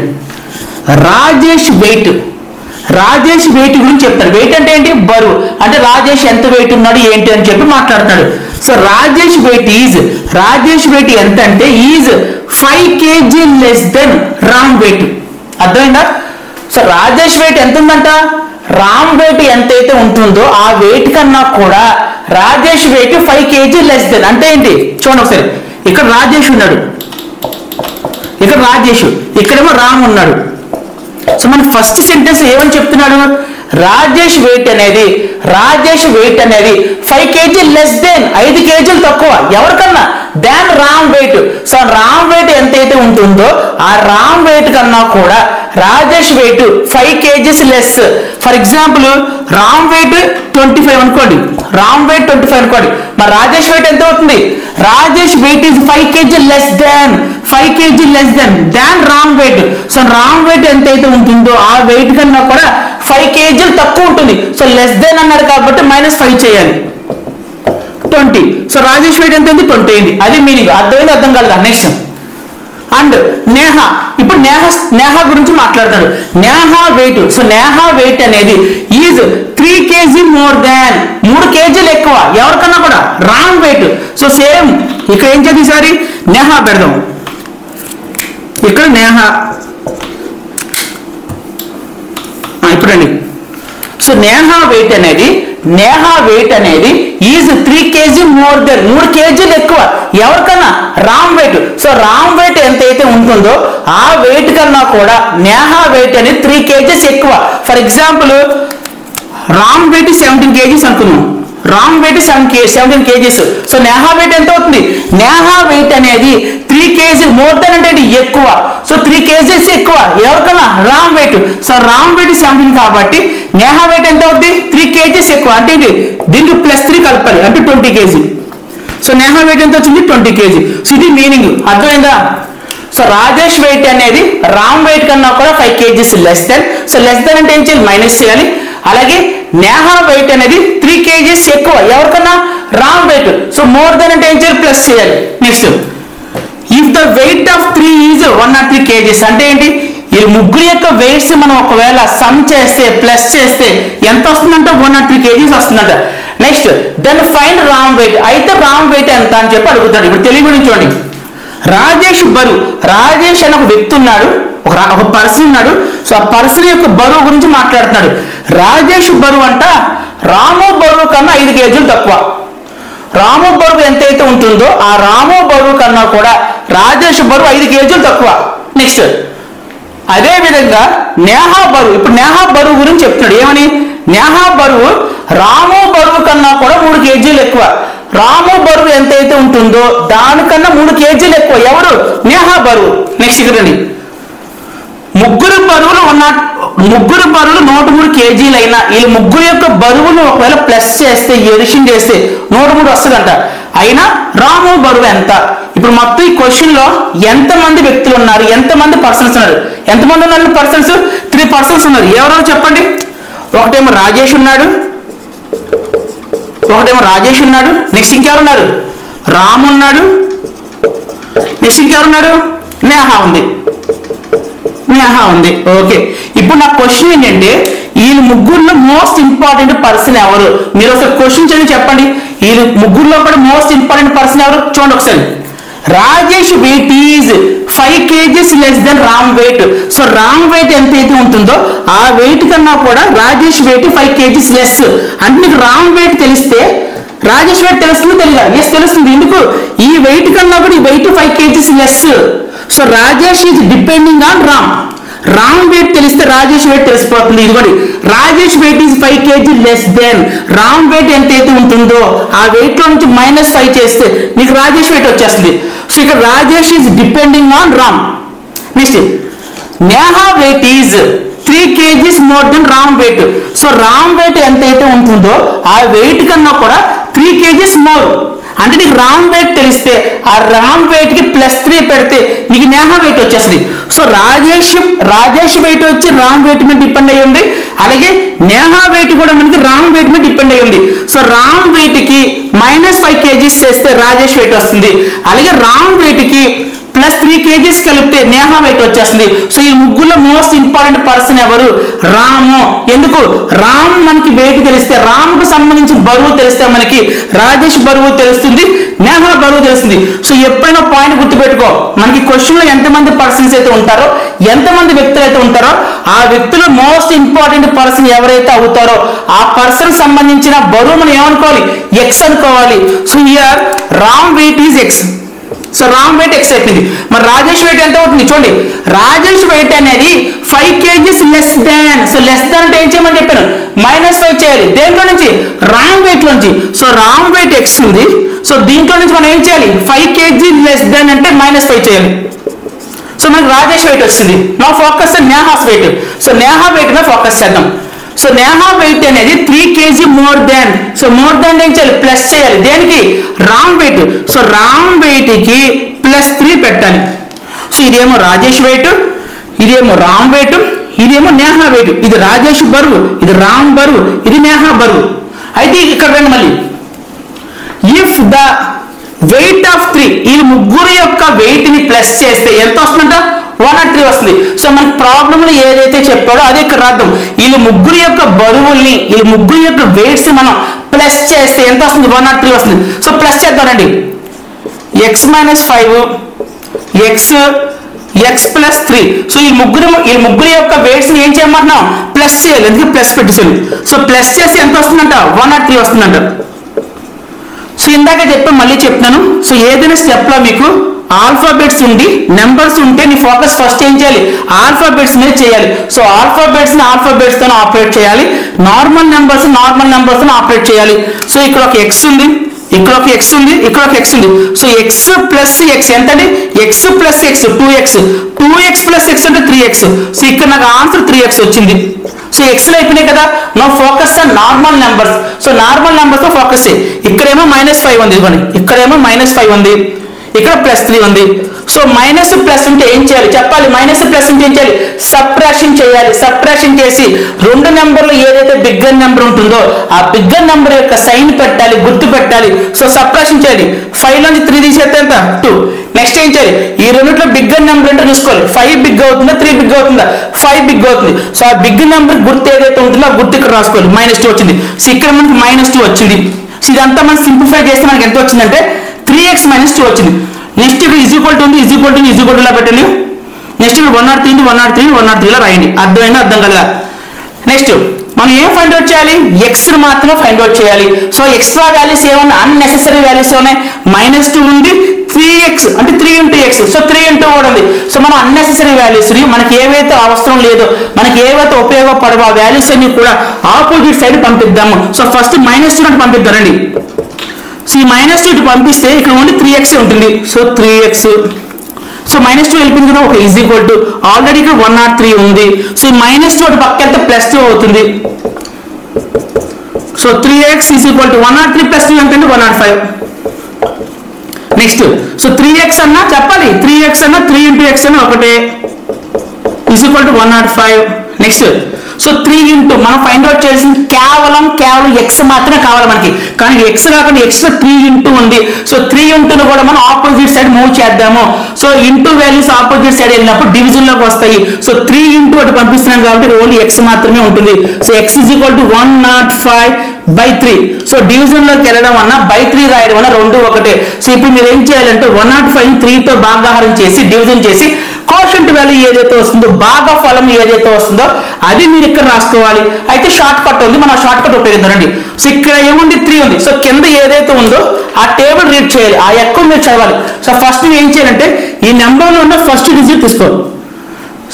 రాజేష్ వెయిట్ గురించి చెప్తాడు. వెయిట్ అంటే ఏంటి, బరువు. అంటే రాజేష్ ఎంత వెయిట్ ఉన్నాడు ఏంటి అని చెప్పి మాట్లాడుతున్నాడు. సో రాజేష్ వెయిట్ ఎంత అంటే is 5 kg less than Ram weight. అర్థమైందా? సో రాజేష్ వెయిట్ ఎంత ఉందంట, రామ్ వెయిట్ ఎంతైతే ఉంటుందో ఆ వెయిట్ కన్నా కూడా Rajesh weight 5 kg less than. అంటే ఏంటి చూడండి ఒకసారి, ఇక్కడ రాజేష్ ఉన్నాడు, ఇక్కడేమో రామ్ ఉన్నాడు. సో మన ఫస్ట్ సెంటెన్స్ ఏమని చెప్తున్నాడు, రాజేష్ వెయిట్ అనేది 5 kg లెస్ దెన్ 5 kg తక్కువ ఎవరికన్నా than Ram weight. So Ram weight ఎంతైతే ఉంటుందో ఆ రామ్ వెయిట్ కన్నా కూడా Rajesh weight 5 kg less. For example Ram weight 25 అనుకోండి, మరి రాజేష్ వెయిట్ ఎంత అవుతుంది, Rajesh weight is 5 kg less than Ram weight. So Ram weight ఎంతైతే ఉంటుందో ఆ వెయిట్ కన్నా కూడా 5 kg తక్కువ ఉంటుంది. సో లెస్ దెన్ అన్నారు కాబట్టి -5 చేయాలి, 20. సో రాజేష్ వెయిట్ ఎంత ఉంది 20 అయింది. అది మీనింగ్. అర్థమైంది, అర్థం కలదా. Next and Neha. ఇప్పుడు నేహా గురించి మాట్లాడతాడు. Neha weight. So Neha weight అనేది is 3 kg more than 3 kg ఎక్కువ ఎవరికన్నా కూడా రామ్ వెయిట్. సో సేమ్ ఇక్కడ ఏం చేద్దాం, ఈసారి నేహా పెడదాం. ఇక్కడ నేహా ఇప్పుడండి. సో నేహా వెయిట్ అనేది is 3 kg more than 3 kg ఎక్కువ ఎవరికన్నా Ram weight. So Ram weight ఎంతైతే ఉంటుందో ఆ వెయిట్ కన్నా కూడా నేహా వెయిట్ అనేది 3 kg ఎక్కువ. For example Ram weight 17 kg అనుకున్నాం, Ram weight 17 kg. So Neha weight ఎంత అవుతుంది, నేహా వెయిట్ అనేది 3 kg మోర్ దెన్ అంటే ఎక్కువ. సో 3 kg ఎక్కువ ఎవరికన్నా Ram weight. So Ram weight 17 కాబట్టి నేహా వెయిట్ ఎంత అవుతుంది 3 kg ఎక్కువ. అంటే దీనికి +3 కలపాలి అంటే 20 kg. సో నేహా వెయిట్ ఎంత వచ్చింది 20 kg. సో ఇది మీనింగ్. అర్థమైందా? సో రాజేష్ వెయిట్ అనేది రామ్ వెయిట్ కన్నా కూడా 5 kg less then. So less than అంటే ఏం చేయాలి, మైనస్ చేయాలి. అలాగే నేహా వెయిట్ అనేది 3 kg ఎక్కువ ఎవరికన్నా Ram weight. So more than అంటే ఏం చేయాలి, ప్లస్ చేయాలి. Next if the weight of 3 is 103 kg. అంటే ఏంటి, ఈ ముగ్గురు యొక్క వెయిట్స్ మనం ఒకవేళ సమ్ చేస్తే ప్లస్ చేస్తే ఎంత వస్తుందంటే 103 kg వస్తుందంట. Next then find Ram weight. అయితే రామ్ వెయిట్ ఎంత అని చెప్పి అడుగుతాడు. ఇప్పుడు తెలుగు గురించి చూడండి. రాజేష్ అనే ఒక వ్యక్తి ఉన్నాడు, ఒక పర్సన్ ఉన్నాడు. సో ఆ పర్సన్ యొక్క బరువు గురించి మాట్లాడుతున్నాడు. రాజేష్ బరువు అంట రాము బరువు కన్నా 5 kg తక్కువ. రాము బరువు ఎంతైతే ఉంటుందో ఆ రాము బరువు కన్నా కూడా రాజేష్ బరువు 5 kg తక్కువ. నెక్స్ట్ అదే విధంగా నేహా బరువు. ఇప్పుడు నేహా బరువు గురించి చెప్తున్నాడు. ఏమని, నేహా బరువు రాము బరువు కన్నా కూడా 3 kg ఎక్కువ. రాము బరువు ఎంతైతే ఉంటుందో దానికన్నా 3 kg ఎక్కువ ఎవరు, నేహా బరువు. నెక్స్ట్ ఇక్కడ ముగ్గురు బరువులు 103 కేజీలు అయినా వీళ్ళు ముగ్గురు యొక్క బరువును ఒకవేళ ప్లస్ చేస్తే ఎడిషన్ చేస్తే 103 వస్తుందంట. అయినా రాము బరువు ఎంత? ఇప్పుడు మొత్తం ఈ క్వశ్చన్ లో ఎంతమంది వ్యక్తులు ఉన్నారు, ఎంతమంది పర్సన్స్ ఉన్నారు? ఎంతమంది ఉన్నారు పర్సన్స్? 3 పర్సన్స్ ఉన్నారు. ఎవరెవరు చెప్పండి? ఒకటేమో రాజేష్ ఉన్నాడు, నెక్స్ట్ ఇంకెవరున్నారు? రాము ఉన్నాడు, నెక్స్ట్ ఇంకెవరున్నారు? నేహా ఉంది. ఓకే, ఇప్పుడు నా క్వశ్చన్ ఏంటంటే వీళ్ళు ముగ్గురులో మోస్ట్ ఇంపార్టెంట్ పర్సన్ ఎవరు? మీరు ఒకసారి క్వశ్చన్ చదివి చెప్పండి. వీళ్ళు ముగ్గురులో కూడా మోస్ట్ ఇంపార్టెంట్ పర్సన్ ఎవరు? చూడండి ఒకసారి. Rajesh weight is 5 kgs less than Ram weight. So Ram weight ఎంత అయితే ఉంటుందో ఆ వెయిట్ కన్నా కూడా రాజేష్ వెయిట్ 5 kgs లెస్. అంటే మీకు రామ్ వెయిట్ తెలిస్తే రాజేష్ వెయిట్ తెలుస్తుంది, తెలియదా? ఎస్ తెలుస్తుంది. ఎందుకు? ఈ వెయిట్ కన్నా కూడా ఈ weight 5 kgs less. So Rajesh is depending on Ram weight తెలిస్తే రాజేష్ వెయిట్ తెలిసిపోతుంది. ఇదిగోండి, Rajesh weight is 5 kg less than Ram weight ఎంత అయితే ఉంటుందో ఆ వెయిట్ లో నుంచి -5 చేస్తే మీకు రాజేష్ వెయిట్ వచ్చేస్తుంది. సో ఇక్కడ Rajesh is depending on Ram. Next, Neha weight is 3 kgs more than Ram weight. So Ram weight ఎంత అయితే ఉంటుందో ఆ వెయిట్ కన్నా కూడా 3 kgs మోర్. అంటే నీకు రామ్ వెయిట్ తెలిస్తే ఆ రామ్ వెయిట్ కి +3 పెడితే నీకు నేహా వెయిట్ వచ్చేస్తుంది. సో రాజేష్ వెయిట్ వచ్చి రామ్ వెయిట్ మీద డిపెండ్ అయ్యి ఉంది, అలాగే నేహా వెయిట్ కూడా మనకి రామ్ వెయిట్ మీద డిపెండ్ అయ్యి ఉంది. సో రామ్ వెయిట్ కి -5 kgs చేస్తే రాజేష్ వెయిట్ వస్తుంది, అలాగే రామ్ వెయిట్ కి +3 kgs కలిపితే నేహా వెయిట్ వచ్చేస్తుంది. సో ఈ ముగ్గురులో మోస్ట్ ఇంపార్టెంట్ పర్సన్ ఎవరు? రాము. ఎందుకు? రామ్ మనకి వెయిట్ తెలిస్తే, రామ్కు సంబంధించిన బరువు తెలిస్తే మనకి రాజేష్ బరువు తెలుస్తుంది, నేహా బరువు తెలుస్తుంది. సో ఎప్పుడైనా పాయింట్ గుర్తుపెట్టుకో, మనకి క్వశ్చన్ లో ఎంతమంది పర్సన్స్ అయితే ఉంటారో, ఎంతమంది వ్యక్తులు అయితే ఉంటారో ఆ వ్యక్తులు మోస్ట్ ఇంపార్టెంట్ పర్సన్ ఎవరైతే అవుతారో ఆ పర్సన్ సంబంధించిన బరువు మనం ఏమనుకోవాలి? X అనుకోవాలి. So here Ram weight is X. So Ram weight X అయిపోయింది. మరి రాజేష్ వెయిట్ ఎంత అవుతుంది? చూడండి, రాజేష్ వెయిట్ అనేది 5 kgs less than. So less than అంటే ఏం చేయమని చెప్పాను? -5 చేయాలి. దేంట్లో నుంచి? రామ్ వెయిట్ నుంచి. సో రామ్ వెయిట్ X ఉంది. సో దీంట్లో నుంచి మనం ఏం చేయాలి? 5 kg లెస్ దాన్ అంటే -5 చేయాలి. సో మనకి రాజేష్ వెయిట్ వస్తుంది. నా focus Neha's weight. So Neha weight మీద ఫోకస్ చేద్దాం. సో నేహా వెయిట్ అనేది 3 kg more than. So more than ఏం చేయాలి? ప్లస్ చేయాలి. దేనికి? Ram weight. So Ram weight కి +3 పెట్టాలి. సో ఇదేమో రాజేష్ వెయిట్, ఇదేమో రామ్ వెయిట్, ఇదేమో నేహా వెయిట్. ఇది రాజేష్ బరువు, ఇది రామ్ బరువు, ఇది నేహా బరువు. అయితే ఇక్కడ రండి మళ్ళీ. ఇఫ్ ద వెయిట్ ఆఫ్ 3, ఈ ముగ్గురు యొక్క వెయిట్ ని ప్లస్ చేస్తే ఎంత వస్తుందంట? 103 వస్తుంది. సో మన ప్రాబ్లం లో ఏదైతే చెప్పాడో అదే ఇక్కడ రాద్దాం. వీళ్ళు ముగ్గురు యొక్క బరువుల్ని, వీళ్ళు ముగ్గురు యొక్క వెయిట్స్ మనం ప్లస్ చేస్తే ఎంత వస్తుంది? 103 వస్తుంది. సో ప్లస్ చేద్దామండి. X - 5 X + 3. సో ఈ ముగ్గురు యొక్క వెయిట్స్ ని ఏం చేయమంటున్నాం? ప్లస్ చేయాలి. ఎందుకంటే ప్లస్ పెట్టేసాను. సో ప్లస్ చేసి ఎంత వస్తుందంట? 103 వస్తుందంట. సో ఇందాక చెప్పాను, మళ్ళీ చెప్తున్నాను. సో ఏదైనా స్టెప్ లో మీకు ఆల్ఫాబెట్స్ ఉండి నెంబర్స్ ఉంటే నీ ఫోకస్ ఫస్ట్ ఏం చేయాలి? ఆల్ఫాబెట్స్ మీద చేయాలి. సో ఆల్ఫాబెట్స్ తో ఆపరేట్ చేయాలి, నార్మల్ నెంబర్స్ తో ఆపరేట్ చేయాలి. సో ఇక్కడ ఒక X ఉంది, ఇక్కడ ఒక X ఉంది, ఇక్కడ ఒక X ఉంది. సో X + X ఎంత అండి? X + X 2X, 2X + X అంటే 3X. సో ఇక్కడ నాకు ఆన్సర్ 3X వచ్చింది. సో X లో అయిపోయినాయి కదా. No focus on normal numbers. So normal numbers తో ఫోకస్ చేయి. ఇక్కడేమో -5 ఉంది, ఇదిగోండి ఇక్కడేమో -5 ఉంది, ఇక్కడ +3 ఉంది. సో మైనస్ ప్లస్ ఉంటే ఏం చేయాలి చెప్పాలి? మైనస్ ప్లస్ ఉంటే ఏం చేయాలి? సబ్ట్రాక్షన్ చేయాలి. సబ్ట్రాక్షన్ చేసి రెండు నెంబర్లు ఏదైతే బిగ్గర్ నెంబర్ ఉంటుందో ఆ బిగ్గర్ నెంబర్ యొక్క సైన్ పెట్టాలి, గుర్తు పెట్టాలి. సో సబ్ట్రాక్షన్ చేయాలి. 5 నుంచి 3 తీసేస్తే ఎంత? 2. నెక్స్ట్ ఏం చేయాలి? ఈ రెండిట్లో బిగ్గర్ నెంబర్ అంటే చూసుకోవాలి. 5 బిగ్ అవుతుందా 3 బిగ్ అవుతుందా? 5 బిగ్ అవుతుంది. సో ఆ బిగ్ నెంబర్ గుర్తు ఏదైతే ఉంటుందో ఆ గుర్తు ఇక్కడ రాసుకోవాలి. -2 వచ్చింది. సో ఇక్కడ మనకి -2 వచ్చింది. సో ఇదంతా మనం సింప్లిఫై చేస్తే మనకి ఎంత వచ్చిందంటే 3x - 2 వచ్చింది. నెక్స్ట్ ఇక్కడ ఈక్వల్ టు లా పెట్టండి. నెక్స్ట్ ఇక్కడ 103 లా రాయండి. అర్థమైందా? అర్థం కదా? నెక్స్ట్ మనం ఏం ఫైండ్ అవుట్ చేయాలి? ఎక్స్ మాత్రమే ఫైండ్ అవుట్ చేయాలి. సో ఎక్స్ట్రా వాల్యూస్ ఏమన్నా అన్నెసెసరీ వాల్యూస్ ఉన్నాయి. -2 ఉంది, 3x అంటే 3 × x. సో 3 × కూడా ఉంది. సో మనం అన్నెసెసరీ వాల్యూస్ మనకి ఏవైతే అవసరం లేదో, మనకి ఏవైతే ఉపయోగపడవో ఆ వాల్యూస్ అన్ని కూడా ఆపోజిట్ సైడ్ పంపిద్దాము. సో ఫస్ట్ -2 అంటే పంపిద్దామండి. సో ఈ -2 పంపిస్తే ఇక్కడ ఓన్లీ 3x ఉంటుంది. సో 3x సో -2 వెళ్ళిపోయింది కదా, okay is equal to already ఇక్కడ 103 ఉంది. సో ఈ -2 అటు పక్క వెళ్తే +2 అవుతుంది. So 3x is equal to 103 + 2 ఎంత అంటే 105. నెక్స్ట్ సో 3x అన్నా చెప్పాలి, 3x అన్నా 3 × x అన్నా ఒకటే is equal to 105. Next so 3 into మనం ఫైండ్ అవుట్ చేసింది కేవలం x మాత్రమే కావాలి మనకి, కానీ x కాకుండా ఎక్స్ట్రా 3 ఇంటూ ఉంది. సో 3 ఇంటూను కూడా మనం ఆపోజిట్ సైడ్ మూవ్ చేద్దాము. So into values opposite side వెళ్ళినప్పుడు డివిజన్ లోకి వస్తాయి. సో 3 ఇంటూ అటు పంపిస్తున్నాం కాబట్టి ఓన్లీ x మాత్రమే ఉంటుంది. So x is equal to 105/3. So division లోకి వెళ్ళడం అన్న /3 రాయడం వల్ల రెండు ఒకటే. సో ఇప్పుడు మీరు ఏం చేయాలంటే 105 3తో భాగాహారం చేసి డివిజన్ చేసి కోషంట్ వాల్యూ ఏదైతే వస్తుందో, భాగఫలం ఏదైతే వస్తుందో అది మీరు ఇక్కడ రాసుకోవాలి. అయితే షార్ట్ కట్ ఉంది, మనం షార్ట్ కట్ ఉపయోగించాలండి. సో ఇక్కడ ఏముంది 3 ఉంది. సో కింద ఏదైతే ఉందో ఆ టేబుల్ రీడ్ చేయాలి, ఆ ఎక్కువ మీరు చదవాలి. సో ఫస్ట్ మీరు ఏం చేయాలంటే ఈ నెంబర్లో ఉన్న ఫస్ట్ డిజిట్ తీసుకోవాలి.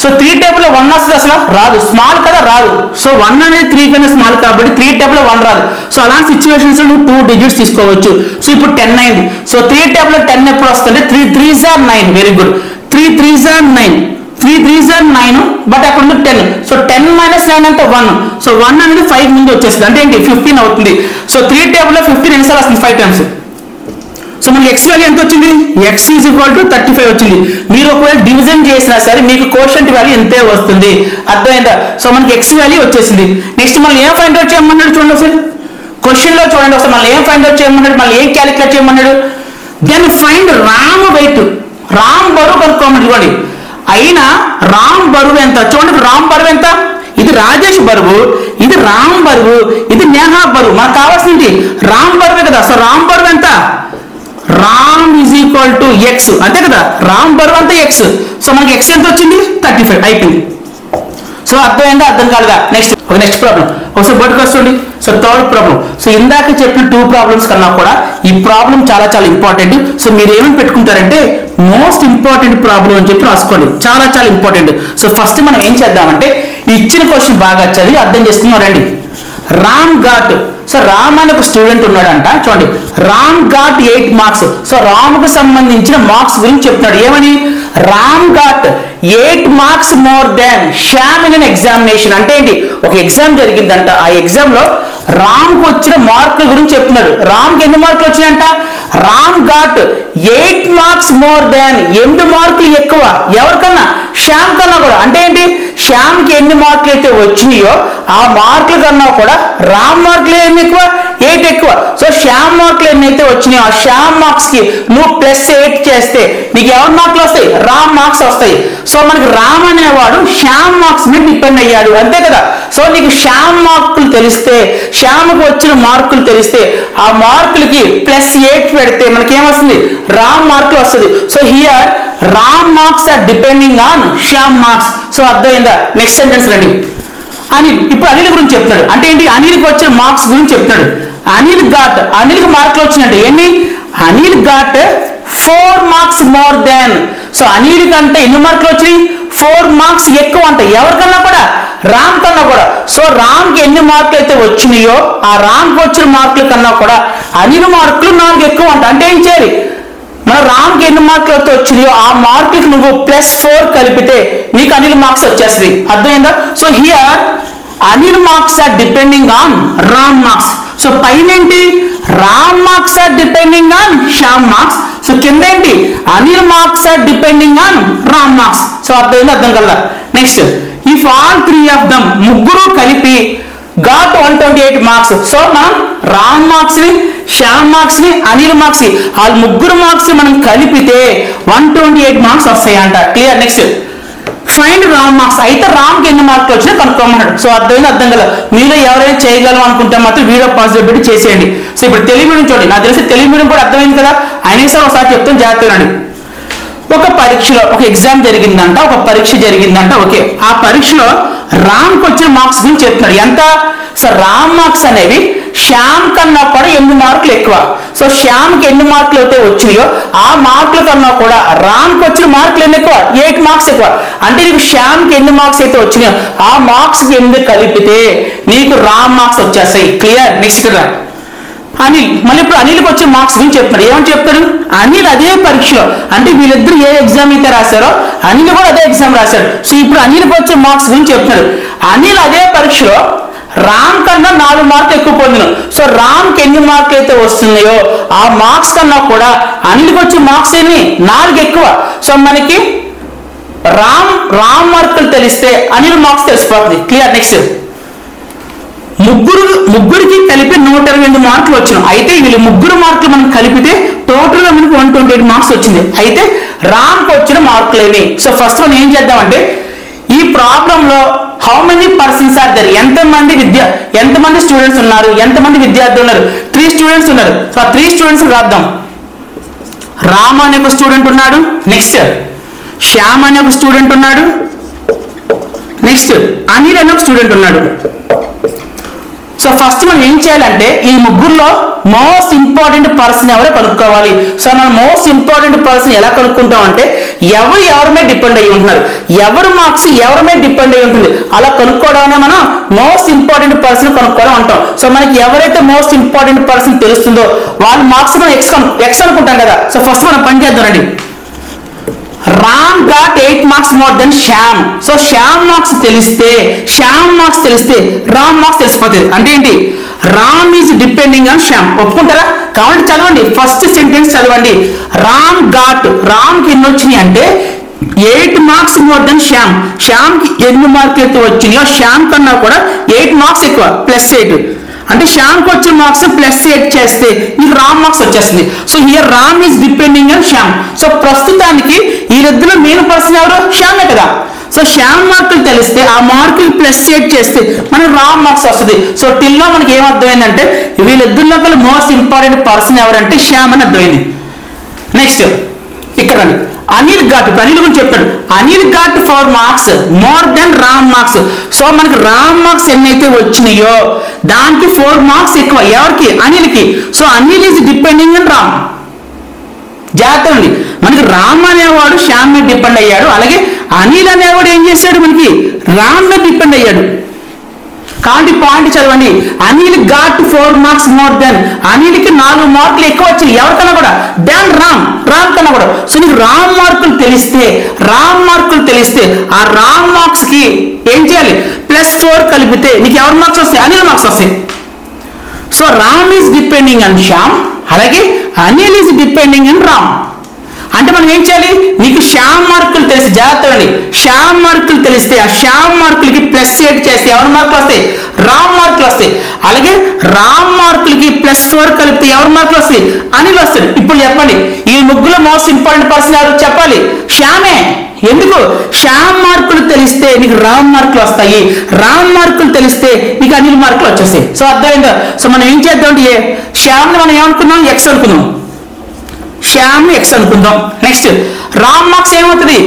సో 3 టేబుల్ లో 1 వస్తుంది, అసలు రాదు, స్మాల్ కదా రాదు. సో 1 అనేది 3 కన్నా స్మాల్ కాబట్టి 3 టేబుల్ లో 1 రాదు. సో అలాంటి సిచ్యువేషన్స్ లో నువ్వు 2 డిజిట్స్ తీసుకోవచ్చు. సో ఇప్పుడు 10 అయింది. సో 3 టేబుల్ లో 10 ఎప్పుడు వస్తుంది? 3 3s are 9. Very good. 3 3s are 9. 3 3s are 9, but అక్కడ ఉంది 10. సో 10 - 9 అంటే 1. సో 1 అనేది 5 ముందు వచ్చేస్తుంది, అంటే ఏంటి 15 అవుతుంది. సో 3 టేబుల్ లో 15 ఎన్నిసార్లు వస్తుంది? 5 టైమ్స్. సో మనకి x వాల్యూ ఎంత వచ్చింది? x ఈజ్ ఈక్వల్ టు 35 వచ్చింది. మీరు ఒకవేళ డివిజన్ చేసినా సరే మీకు కోషంట్ వాల్యూ ఎంతే వస్తుంది, అర్థమైందా? సో మనకి x వాల్యూ వచ్చేసింది. నెక్స్ట్ మనం ఏం ఫైండ్ అవుట్ చేయమన్నాడు చూడండి ఒకసారి, క్వశ్చన్ లో చూడండి ఒకసారి మనం ఏం ఫైండ్ అవుట్ చేయమన్నాడు, మళ్ళీ ఏం క్యాలిక్యులేట్ చేయమన్నాడు. Then find Ram weight, Ram బరువు కనుక్కోమని చూడండి. అయినా రామ్ బరువు ఎంత చూడండి, రామ్ బరువు ఎంత? ఇది రాజేష్ బరువు, ఇది రామ్ బరువు, ఇది నేహా బరువు. మనకు కావాల్సింది రామ్ బరువే కదా. సో రామ్ బరువు ఎంత? Ram is equal to x, అంతే కదా, రామ్ బరువు అంతా x. సో మనకి x ఎంత వచ్చింది? 35 అయిపోయింది. సో అర్థమైందా, అర్థం కాలేదా? నెక్స్ట్ ప్రాబ్లం ఒకసారి బయటకు వస్తుంది. So third problem. సో ఇందాక చెప్పిన 2 ప్రాబ్లమ్స్ కన్నా కూడా ఈ ప్రాబ్లం చాలా చాలా ఇంపార్టెంట్. సో మీరు ఏమని పెట్టుకుంటారంటే మోస్ట్ ఇంపార్టెంట్ ప్రాబ్లం అని చెప్పి రాసుకోండి, చాలా చాలా ఇంపార్టెంట్. సో ఫస్ట్ మనం ఏం చేద్దామంటే ఇచ్చిన క్వశ్చన్ బాగా చదివి అర్థం చేసుకున్నాం రండి. రామ్ ఘాట్, సో రామ్ అనే ఒక స్టూడెంట్ ఉన్నాడంట. చూడండి, రామ్ ఘాట్ 8 మార్క్స్. సో రామ్కు సంబంధించిన మార్క్స్ గురించి చెప్తున్నాడు. ఏమని? Ram got 8 marks more than Shyam in examination. అంటే ఏంటి? ఒక ఎగ్జామ్ జరిగిందంట, ఆ ఎగ్జామ్ లో రామ్కు వచ్చిన మార్కుల గురించి చెప్తున్నాడు. రామ్కి ఎన్ని మార్కులు వచ్చినాయంట? Ram got 8 marks more than, 8 మార్కులు ఎక్కువ ఎవరికన్నా? శ్యామ్ కన్నా కూడా. అంటే ఏంటి? శ్యామ్కి ఎన్ని మార్కులు అయితే వచ్చినాయో ఆ మార్కుల కన్నా కూడా రామ్ మార్కులు ఎన్ని ఎక్కువ? 8 ఎక్కువ. సో శ్యామ్ మార్కులు ఎన్నైతే వచ్చినాయో ఆ శ్యామ్ మార్క్స్ కి నువ్వు +8 చేస్తే నీకు ఎవరి మార్కులు వస్తాయి? రామ్ మార్క్స్ వస్తాయి. సో మనకి రామ్ అనేవాడు శ్యామ్ మార్క్స్ మీద డిపెండ్ అయ్యాడు, అంతే కదా. సో నీకు శ్యామ్ మార్కులు తెలిస్తే, శ్యామ్కి వచ్చిన మార్కులు తెలిస్తే ఆ మార్కులకి +8 పెడితే మనకి ఏమొస్తుంది? రామ్ మార్కులు వస్తుంది. So here Ram marks are depending on Shyam marks. So అర్థమైందా? నెక్స్ట్ సెంటెన్స్ రండి. అనిల్, ఇప్పుడు అనిల్ గురించి చెప్తున్నాడు. అంటే ఏంటి? అనిల్కి వచ్చిన మార్క్స్ గురించి చెప్తున్నాడు. అనిల్ ఘాట్, అనిల్కి మార్కులు వచ్చినట్టు ఎన్ని? Anil ghat 4 marks more than. So Anil కంటే ఎన్ని మార్కులు వచ్చినాయి? 4 మార్క్స్ ఎక్కువ అంట ఎవరికన్నా కూడా? రామ్ కన్నా కూడా. సో రామ్కి ఎన్ని మార్కులు అయితే వచ్చినాయో ఆ రామ్కి వచ్చిన మార్కుల కన్నా కూడా అనిల్ మార్కులు 4 ఎక్కువ అంట. అంటే ఏం చేయాలి? మన రామ్కి ఎన్ని మార్కులు అయితే వచ్చినాయో ఆ మార్కులకి నువ్వు +4 కలిపితే నీకు అనిల్ మార్క్స్ వచ్చేస్తుంది. అర్థమైందా? So here Anil marks are depending on Ram marks. So పైన ఏంటి? Ram marks are depending on Shyam marks. So కింద ఏంటి? Anil marks are depending on Ram marks. So అర్థమైంది, అర్థం కల్లా. Next, if all 3 of them, ముగ్గురు కలిపి got 128 మార్క్స్. సో మనం రామ్ మార్క్స్ ని, శ్యామ్ మార్క్స్ ని, అనిల్ మార్క్స్ ని, ఆ ముగ్గురు మార్క్స్ మనం కలిపితే 128 మార్క్స్ వస్తాయంట. Clear? Next, find Ram marks. అయితే రామ్కి ఎన్ని మార్కులు వచ్చినా కనుక్కోమన్నాడు. సో అర్థమైంది, అర్థం కదా. మీరు ఎవరైనా చేయగలం అనుకుంటే మాత్రం వీడియో పాజిటివ్ పెట్టి చేసేయండి. సో ఇప్పుడు తెలుగు మీడియం చూడండి, నాకు తెలిసి తెలుగు మీడియం కూడా అర్థమైంది కదా. అయినా సరే ఒకసారి చెప్తాను, జాగ్రత్తగా. ఒక పరీక్షలో ఒక ఎగ్జామ్ జరిగిందంట, ఒక పరీక్ష జరిగిందంట. ఓకే, ఆ పరీక్షలో రామ్కి వచ్చిన మార్క్స్ గురించి చెప్తున్నాడు. ఎంత? సో రామ్ మార్క్స్ అనేవి శ్యామ్ కన్నా కూడా 8 మార్కులు ఎక్కువ. సో శ్యామ్కి ఎన్ని మార్కులు అయితే వచ్చినాయో ఆ మార్కుల కన్నా కూడా రామ్కి వచ్చిన మార్కులు ఎన్ని ఎక్కువ? 8 మార్క్స్ ఎక్కువ. అంటే నీకు శ్యామ్కి ఎన్ని మార్క్స్ అయితే వచ్చినాయో ఆ మార్క్స్ కి 8 కలిపితే నీకు రామ్ మార్క్స్ వచ్చేస్తాయి. క్లియర్? నెక్స్ట్ ఇక్కడ అనిల్. మళ్ళీ ఇప్పుడు అనిల్కి వచ్చే మార్క్స్ గురించి చెప్తాడు. ఏమని చెప్తాడు? అనిల్ అదే పరీక్షలో, అంటే వీళ్ళిద్దరు ఏ ఎగ్జామ్ అయితే రాశారో అనిల్ కూడా అదే ఎగ్జామ్ రాశాడు. సో ఇప్పుడు అనిల్కి వచ్చే మార్క్స్ గురించి చెప్తాడు. అనిల్ అదే పరీక్షలో రామ్ కన్నా 4 మార్కులు ఎక్కువ పొందినాడు. సో రామ్కి ఎన్ని మార్కులు అయితే వస్తున్నాయో ఆ మార్క్స్ కన్నా కూడా అనిల్కి వచ్చే మార్క్స్ ఎన్ని? 4 ఎక్కువ. సో మనకి రామ్ మార్కులు తెలిస్తే అనిల్ మార్క్స్ తెలిసిపోతుంది. క్లియర్. నెక్స్ట్, ముగ్గురికి కలిపి 128 మార్కులు వచ్చినాయి. అయితే వీళ్ళు ముగ్గురు మార్కులు మనం కలిపితే టోటల్ గా మనకి 128 మార్క్స్ వచ్చింది. అయితే రామ్కి వచ్చిన మార్కులు ఏమి? సో ఫస్ట్ మనం ఏం చేద్దామంటే ఈ ప్రాబ్లం లో how many persons are there, ఎంతమంది స్టూడెంట్స్ ఉన్నారు, ఎంతమంది విద్యార్థులు ఉన్నారు? 3 స్టూడెంట్స్ ఉన్నారు. సో ఆ 3 స్టూడెంట్స్ రాద్దాం. రామ్ అనే ఒక స్టూడెంట్ ఉన్నాడు. నెక్స్ట్ శ్యామ్ అనే ఒక స్టూడెంట్ ఉన్నాడు. నెక్స్ట్ అనిల్ అనే ఒక స్టూడెంట్ ఉన్నాడు. సో ఫస్ట్ మనం ఏం చేయాలంటే ఈ ముగ్గురులో మోస్ట్ ఇంపార్టెంట్ పర్సన్ ఎవరో కనుక్కోవాలి. సో మనం మోస్ట్ ఇంపార్టెంట్ పర్సన్ ఎలా కనుక్కుంటాం అంటే ఎవరి మీద డిపెండ్ అయ్యి ఉంటున్నారు, ఎవరి మార్క్స్ ఎవరి మీద డిపెండ్ అయ్యి ఉంటుంది, అలా కనుక్కోవడానే మనం మోస్ట్ ఇంపార్టెంట్ పర్సన్ కనుక్కోవడం అంటాం. సో మనకి ఎవరైతే మోస్ట్ ఇంపార్టెంట్ పర్సన్ తెలుస్తుందో వాళ్ళ మార్క్స్ మనం ఎక్స్ అనుకుంటాం కదా. సో ఫస్ట్ మనం పని చేద్దామండి. Ram got 8 marks more than Shyam. So Shyam marks తెలిస్తే రామ్ మార్క్స్ తెలిసిపోతుంది. అంటే ఏంటి? Ram is depending on Shyam. ఒప్పుకుంటారా? కాబట్టి చదవండి, ఫస్ట్ సెంటెన్స్ చదవండి. రామ్కి ఎన్ని వచ్చినాయి అంటే 8 మార్క్స్ మోర్ దెన్ శ్యామ్. శ్యామ్కి ఎన్ని మార్కులు అయితే వచ్చినాయో శ్యామ్ కన్నా కూడా 8 మార్క్స్ ఎక్కువ, +8. అంటే శ్యామ్కి వచ్చిన మార్క్స్ +8 చేస్తే నీకు రామ్ మార్క్స్ వచ్చేస్తుంది. So here Ram is depending on Shyam. So ప్రస్తుతానికి వీళ్ళిద్దరు మెయిన్ పర్సన్ ఎవరు? శ్యామే కదా. సో శ్యామ్ మార్కులు తెలిస్తే ఆ మార్కులు +8 చేస్తే మనకు రామ్ మార్క్స్ వస్తుంది. సో టిల్లో మనకి ఏం అర్థమైందంటే వీళ్ళిద్దరిలో మోస్ట్ ఇంపార్టెంట్ పర్సన్ ఎవరంటే శ్యామ్ అని అర్థమైంది. నెక్స్ట్ ఇక్కడ అనిల్ గురించి చెప్పాడు. Anil got 4 marks more than Ram marks. So మనకి రామ్ మార్క్స్ ఎన్నైతే వచ్చినాయో దానికి 4 మార్క్స్ ఎక్కువ. ఎవరికి? అనిల్కి. So Anil is depending on Ram. జాగ్రత్త అండి, మనకి రామ్ అనేవాడు శ్యామ్ మీద డిపెండ్ అయ్యాడు, అలాగే అనిల్ అనేవాడు ఏం చేశాడు? మనకి రామ్ మీద డిపెండ్ అయ్యాడు. కాబట్టి పాయింట్ చదవండి. Anil got 4 marks more than, అనిల్కి 4 మార్కులు ఎక్కువ వచ్చాయి ఎవరికన్నా కూడా దెన్ రామ్ కన్నా కూడా. సో నీకు రామ్ మార్కులు తెలిస్తే ఆ రామ్ మార్క్స్ కి ఏం చేయాలి? +4 కలిపితే నీకు ఎవరి మార్క్స్ వస్తాయి? అనిల్ మార్క్స్ వస్తాయి. So Ram is depending on Shyam, అలాగే Anil is depending on Ram. అంటే మనం ఏం చేయాలి? నీకు శ్యామ్ మార్కులు తెలిసి, జాగ్రత్త అండి, శ్యామ్ మార్కులు తెలిస్తే ఆ శ్యామ్ మార్కులకి +8 చేస్తే ఎవరి మార్కులు వస్తాయి? రామ్ మార్కులు వస్తాయి. అలాగే రామ్ మార్కులకి +4 కలిపితే ఎవరి మార్కులు వస్తాయి? అనిల్ వస్తాడు. ఇప్పుడు చెప్పండి, ఈ ముగ్గురు మోస్ట్ ఇంపార్టెంట్ పర్సన్ ఎవరు చెప్పాలి? శ్యామే. ఎందుకు? శ్యామ్ మార్కులు తెలిస్తే నీకు రామ్ మార్కులు వస్తాయి, రామ్ మార్కులు తెలిస్తే నీకు అనిల్ మార్కులు వచ్చేస్తాయి. సో అర్థమైందా? సో మనం ఏం చేద్దాం అంటే శ్యామ్ని మనం ఏమనుకున్నాం? ఎక్స్ అనుకున్నాం. శ్యామ్ ఎక్స్ అనుకుందాం. నెక్స్ట్ రామ్ మార్క్స్ ఏమవుతుంది?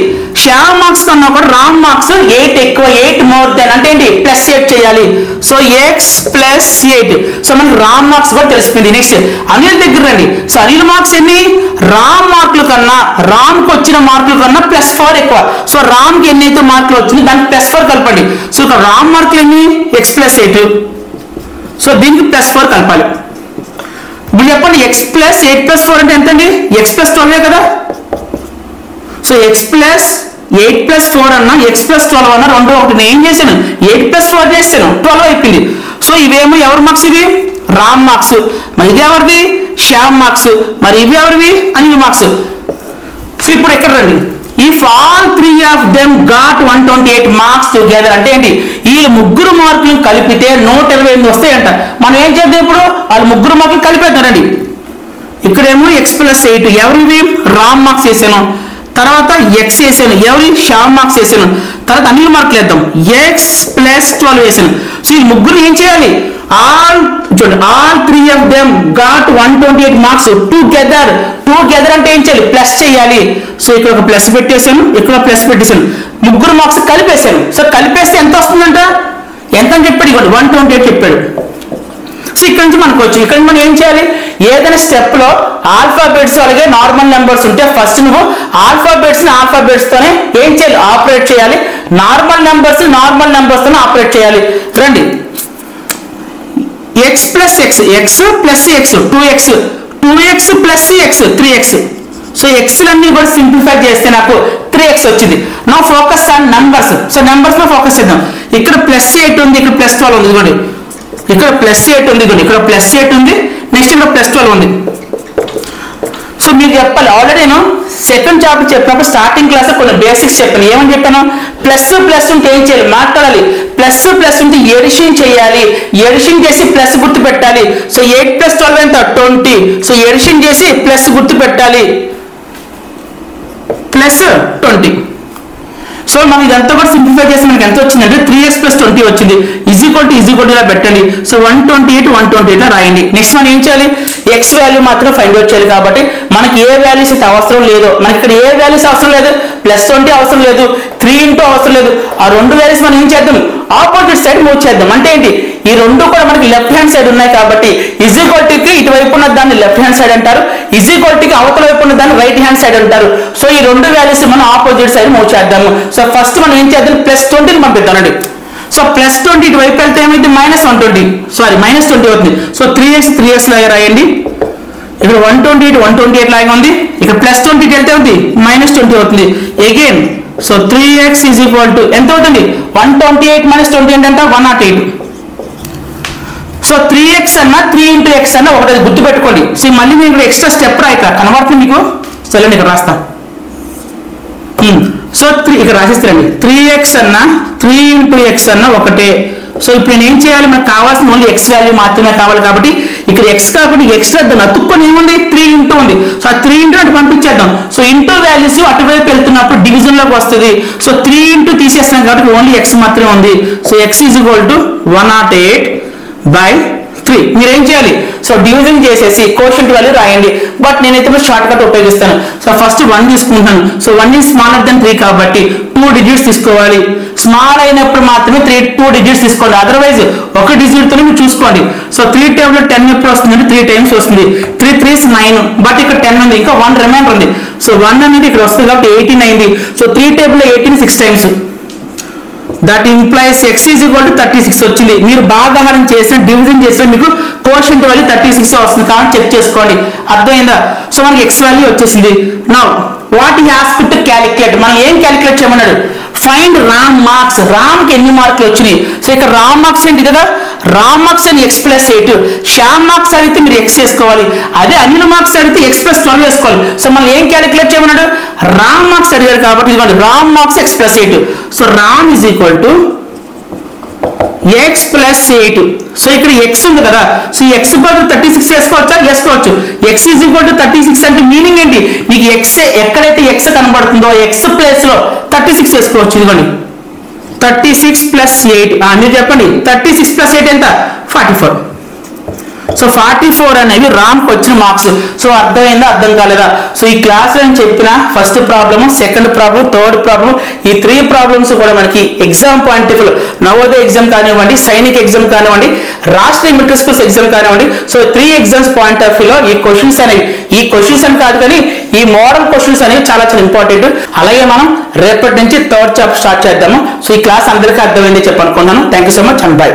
శ్యామ్ మార్క్స్ కన్నా కూడా రామ్ మార్క్స్ 8 ఎక్కువ, 8 మోర్ దెన్ అంటే ఏంటి? +8 చేయాలి. So x +8. సో మనకి రామ్ మార్క్స్ కూడా తెలిసిపోయింది. నెక్స్ట్ అనిల్ దగ్గర రండి. సో అనిల్ మార్క్స్ ఎన్ని? రామ్ మార్కుల కన్నా, రామ్కి వచ్చిన మార్కుల కన్నా +4 ఎక్కువ. సో రామ్కి ఎన్నైతే మార్కులు వచ్చినాయి దానికి +4 కలపండి. సో ఇక్కడ రామ్ మార్కులు ఎన్ని? x +8. సో దీనికి +4 కలపాలి. ఇప్పుడు చెప్పండి, x +8 +4 అంటే ఎంతండి? x +12 కదా. సో x +8 +4 అన్నా x +12 అన్నా రెండు ఒకటి. నేను ఏం చేశాను? 8 +4 చేశాను, 12 అయిపోయింది. సో ఇవేమో ఎవరి మార్క్స్? ఇవి రామ్ మార్క్స్. మరి ఇది ఎవరిది? శ్యామ్ మార్క్స్. మరి ఇవి ఎవరివి? అనిల్ మార్క్స్. సో ఇప్పుడు ఎక్కడ రండి. If all 3 of them got 128 marks together అంటే ఏంటి? ఈ ముగ్గురు మార్కులను కలిపితే 128 వస్తాయంట. మనం ఏం చేద్దాం? ఇప్పుడు వాళ్ళు ముగ్గురు మార్కులు కలిపేద్దారండి. ఇక్కడేమో x +8 ఎవరివి? రామ్ మార్క్స్ వేసాను, తర్వాత x వేసాను, ఎవరి? శ్యామ్ మార్క్స్ వేసాను, తర్వాత అనిల్ మార్కులు వేద్దాం, x +12 వేసాను. సో ఈ ముగ్గురు ఏం చేయాలి? all 3 of them got 128 marks together అంటే ఏం చేయాలి? ప్లస్ చేయాలి. సో ఇక్కడ ఒక ప్లస్ పెట్టేశాను, ఇక్కడ ప్లస్ పెట్టేశాను, ముగ్గురు మార్క్స్ కలిపేశాను. సో కలిపేస్తే ఎంత వస్తుందంట? ఎంత అని చెప్పాడు? 128 చెప్పాడు. సో ఇక్కడ నుంచి మనకు వచ్చి ఇక్కడ మనం ఏం చేయాలి? ఏదైనా స్టెప్ లో ఆల్ఫాబెట్స్ అలాగే నార్మల్ నెంబర్స్ ఉంటే ఫస్ట్ నువ్వు ఆల్ఫాబెట్స్ తోనే ఏం చేయాలి? ఆపరేట్ చేయాలి. నార్మల్ నెంబర్స్ తోనే ఆపరేట్ చేయాలి. రండి, x plus x, x plus x 2x, 2x plus x 3x. సో ఎక్స్లన్నీ కూడా సింప్లిఫై చేస్తే నాకు 3x వచ్చింది. నా focus on numbers. So numbers లో ఫోకస్ చేద్దాం. ఇక్కడ +8 ఉంది, ఇక్కడ +12 ఉంది. ఇదిగోండి ఇక్కడ +8 ఉంది, ఇదిగోండి ఇక్కడ +8 ఉంది, నెక్స్ట్ ఇక్కడ +12 ఉంది. సో మీరు చెప్పాలి, ఆల్రెడీ నేను సెకండ్ చాప్టర్ చెప్పినప్పుడు స్టార్టింగ్ క్లాస్ కొన్ని బేసిక్స్ చెప్పాను. ఏమని చెప్పాను? ప్లస్ ప్లస్ ఉంటే ఏం చేయాలి? మాట్లాడాలి. ప్లస్ ప్లస్ ఉంటే ఎడిషన్ చేయాలి, ఎడిషన్ చేసి ప్లస్ గుర్తు పెట్టాలి. సో 8 + 12 ఎంత? 20. సో ఎడిషన్ చేసి ప్లస్ గుర్తు పెట్టాలి, +20. సో మనం ఇదంతా కూడా సింప్లిఫై చేసి మనకి ఎంత వచ్చిందంటే 3x + 20 వచ్చింది. ఈజ్ ఈక్వల్ టు ఇలా పెట్టండి. సో 128 128 రాయండి. నెక్స్ట్ మనం ఏం చేయాలి? ఎక్స్ వాల్యూ మాత్రం ఫైండ్ అవుట్ చేయాలి. కాబట్టి మనకి ఏ వాల్యూస్ అయితే అవసరం లేదో, మనకి ఇక్కడ ఏ వాల్యూస్ అవసరం లేదు, +20 అవసరం లేదు, 3 అవసరం లేదు. ఆ రెండు వాల్యూస్ మనం ఏం చేద్దాం? ఆపోజిట్ సైడ్ మూవ్ చేద్దాం. అంటే ఏంటి? ఈ రెండు కూడా మనకి లెఫ్ట్ హ్యాండ్ సైడ్ ఉన్నాయి కాబట్టి ఈజ్ ఈక్వల్ కి ఇటువైపు ఉన్న దాన్ని లెఫ్ట్ హ్యాండ్ సైడ్ అంటారు, ఈజ్ ఈక్వల్ కి అవతల వైపు ఉన్న దాన్ని రైట్ హ్యాండ్ సైడ్ అంటారు. సో ఈ రెండు వాల్యూస్ మనం ఆపోజిట్ సైడ్ మూవ్ చేద్దాము. సో ఫస్ట్ మనం ఏం చేద్దాం? +20 పంపిద్దామండి. సో +20 ఇటువైపు వెళ్తే ఏమైంది? -120, సారీ -20 అవుతుంది. సో 3x లాగా రాయండి. ఇక్కడ 128 128 లాగా ఉంది. ఇక్కడ +20 వెళ్తే ఉంది -20 అవుతుంది. Again so 3x is equal to ఎంత అవుతుంది? 128 - 20 ఎంత? 108. సో 3x అన్న 3 × x అన్న ఒకటి గుర్తు పెట్టుకోండి. సో మళ్ళీ నేను ఇక్కడ ఎక్స్ట్రా స్టెప్ రాయిక కనబడుతుంది మీకు. సరే ఇక్కడ రాస్తా. సో ఇక్కడ రాసిస్తారండి. 3x అన్న 3 × x అన్న ఒకటే. సో ఇప్పుడు నేను ఏం చేయాలి? మనకు కావాల్సిన ఓన్లీ x వాల్యూ మాత్రమే కావాలి కాబట్టి ఇక్కడ x కాకుండా ఎక్స్ట్రా అతుక్కొని ఏముంది? 3 ఉంది. సో ఆ 3 అటు పంపించేద్దాం. సో ఇంటూ వాల్యూస్ అటువైపు వెళ్తున్నప్పుడు డివిజన్ లోకి వస్తుంది. సో 3 తీసేస్తాం కాబట్టి ఓన్లీ x మాత్రమే ఉంది. So x is equal to 108/3. మీరేం చేయాలి? సో డివిజన్ చేసేసి కోషంట్ వాల్యూ రాయండి. బట్ నేనైతే షార్ట్ కట్ ఉపయోగిస్తాను. సో ఫస్ట్ 1 తీసుకుంటాను. సో 1 ఈజ్ స్మాలర్ దెన్ 3 కాబట్టి 2 డిజిట్స్ తీసుకోవాలి. స్మాల్ అయినప్పుడు మాత్రమే 2 డిజిట్స్ తీసుకోండి. అదర్వైజ్ ఒక డిజిట్ తోనే మీరు చూసుకోండి. సో 3 టేబుల్ 10 ఎప్పుడు వస్తుందంటే 3 టైమ్స్ వస్తుంది. 3 3s 9, బట్ ఇక్కడ 10 ఉంది, ఇంకా 1 రిమైండర్ ఉంది. సో 1 అనేది ఇక్కడ వస్తుంది కాబట్టి 18 అయింది. So 3 table 18 6 times. That implies x is equal to 36 వచ్చింది. మీరు భాగాహారం చేసిన డివిజన్ చేసిన మీకు కోషంట్ వాల్యూ 36 వస్తుంది కాబట్టి చెక్ చేసుకోండి. అర్థమైందా? సో మనకి x వాల్యూ వచ్చేసింది. Now what he asked to calculate. మనం ఏం క్యాలిక్యులేట్ చేయమన్నాడు? Find Ram marks. రామ్ కి ఎన్ని మార్కులు వచ్చినాయి? సో ఇక్కడ రామ్ మార్క్స్ ఏంటి కదా? రామ్ మార్క్స్ అని x + 8, శ్యామ్ మార్క్స్ అడిగితే మీరు x వేసుకోవాలి. అదే అనిల్ మార్క్స్ అడిగితే x + 12 వేసుకోవాలి. సో మనం ఏం క్యాలిక్యులేట్ చేయమన్నాడు? రామ్ మార్క్స్ అడిగారు కాబట్టి ఇదిగోండి Ram marks x + 8. So Ram is equal to x + 8. So ఇక్కడ x ఉంది కదా, సో x బదులు 36 వేసుకోవచ్చా? వేసుకోవచ్చు. x ఈజ్ ఈక్వల్ టు 36 అంటే మీనింగ్ ఏంటి? మీకు x ఎక్కడైతే x కనబడుతుందో x ప్లేస్ లో 36 వేసుకోవచ్చు. ఇదిగోండి 36 + 8. మీరు చెప్పండి 36 + 8 ఎంత? 44. సో 44 అనేవి రామ్కి వచ్చిన మార్క్స్. సో అర్థమైందా? అర్థం కాలేదా? సో ఈ క్లాస్ లో నేను చెప్పిన first problem, second problem, third problem, ఈ 3 ప్రాబ్లమ్స్ కూడా మనకి exam point of view, Navodaya exam కానివ్వండి, సైనిక్ ఎగ్జామ్ కానివ్వండి, రాష్ట్రీయ మిలిటరీ స్కూల్స్ ఎగ్జామ్ కానివ్వండి, సో 3 ఎగ్జామ్స్ పాయింట్ ఆఫ్ వ్యూలో ఈ క్వశ్చన్స్ అనేవి, ఈ క్వశ్చన్స్ అని కాదు కానీ ఈ మోడల్ క్వశ్చన్స్ అనేవి చాలా చాలా ఇంపార్టెంట్. అలాగే మనం రేపటి నుంచి థర్డ్ చాప్టర్ స్టార్ట్ చేద్దాము. సో ఈ క్లాస్ అందరికీ అర్థమైంది చెప్పనుకుంటున్నాను. Thank you so much and by.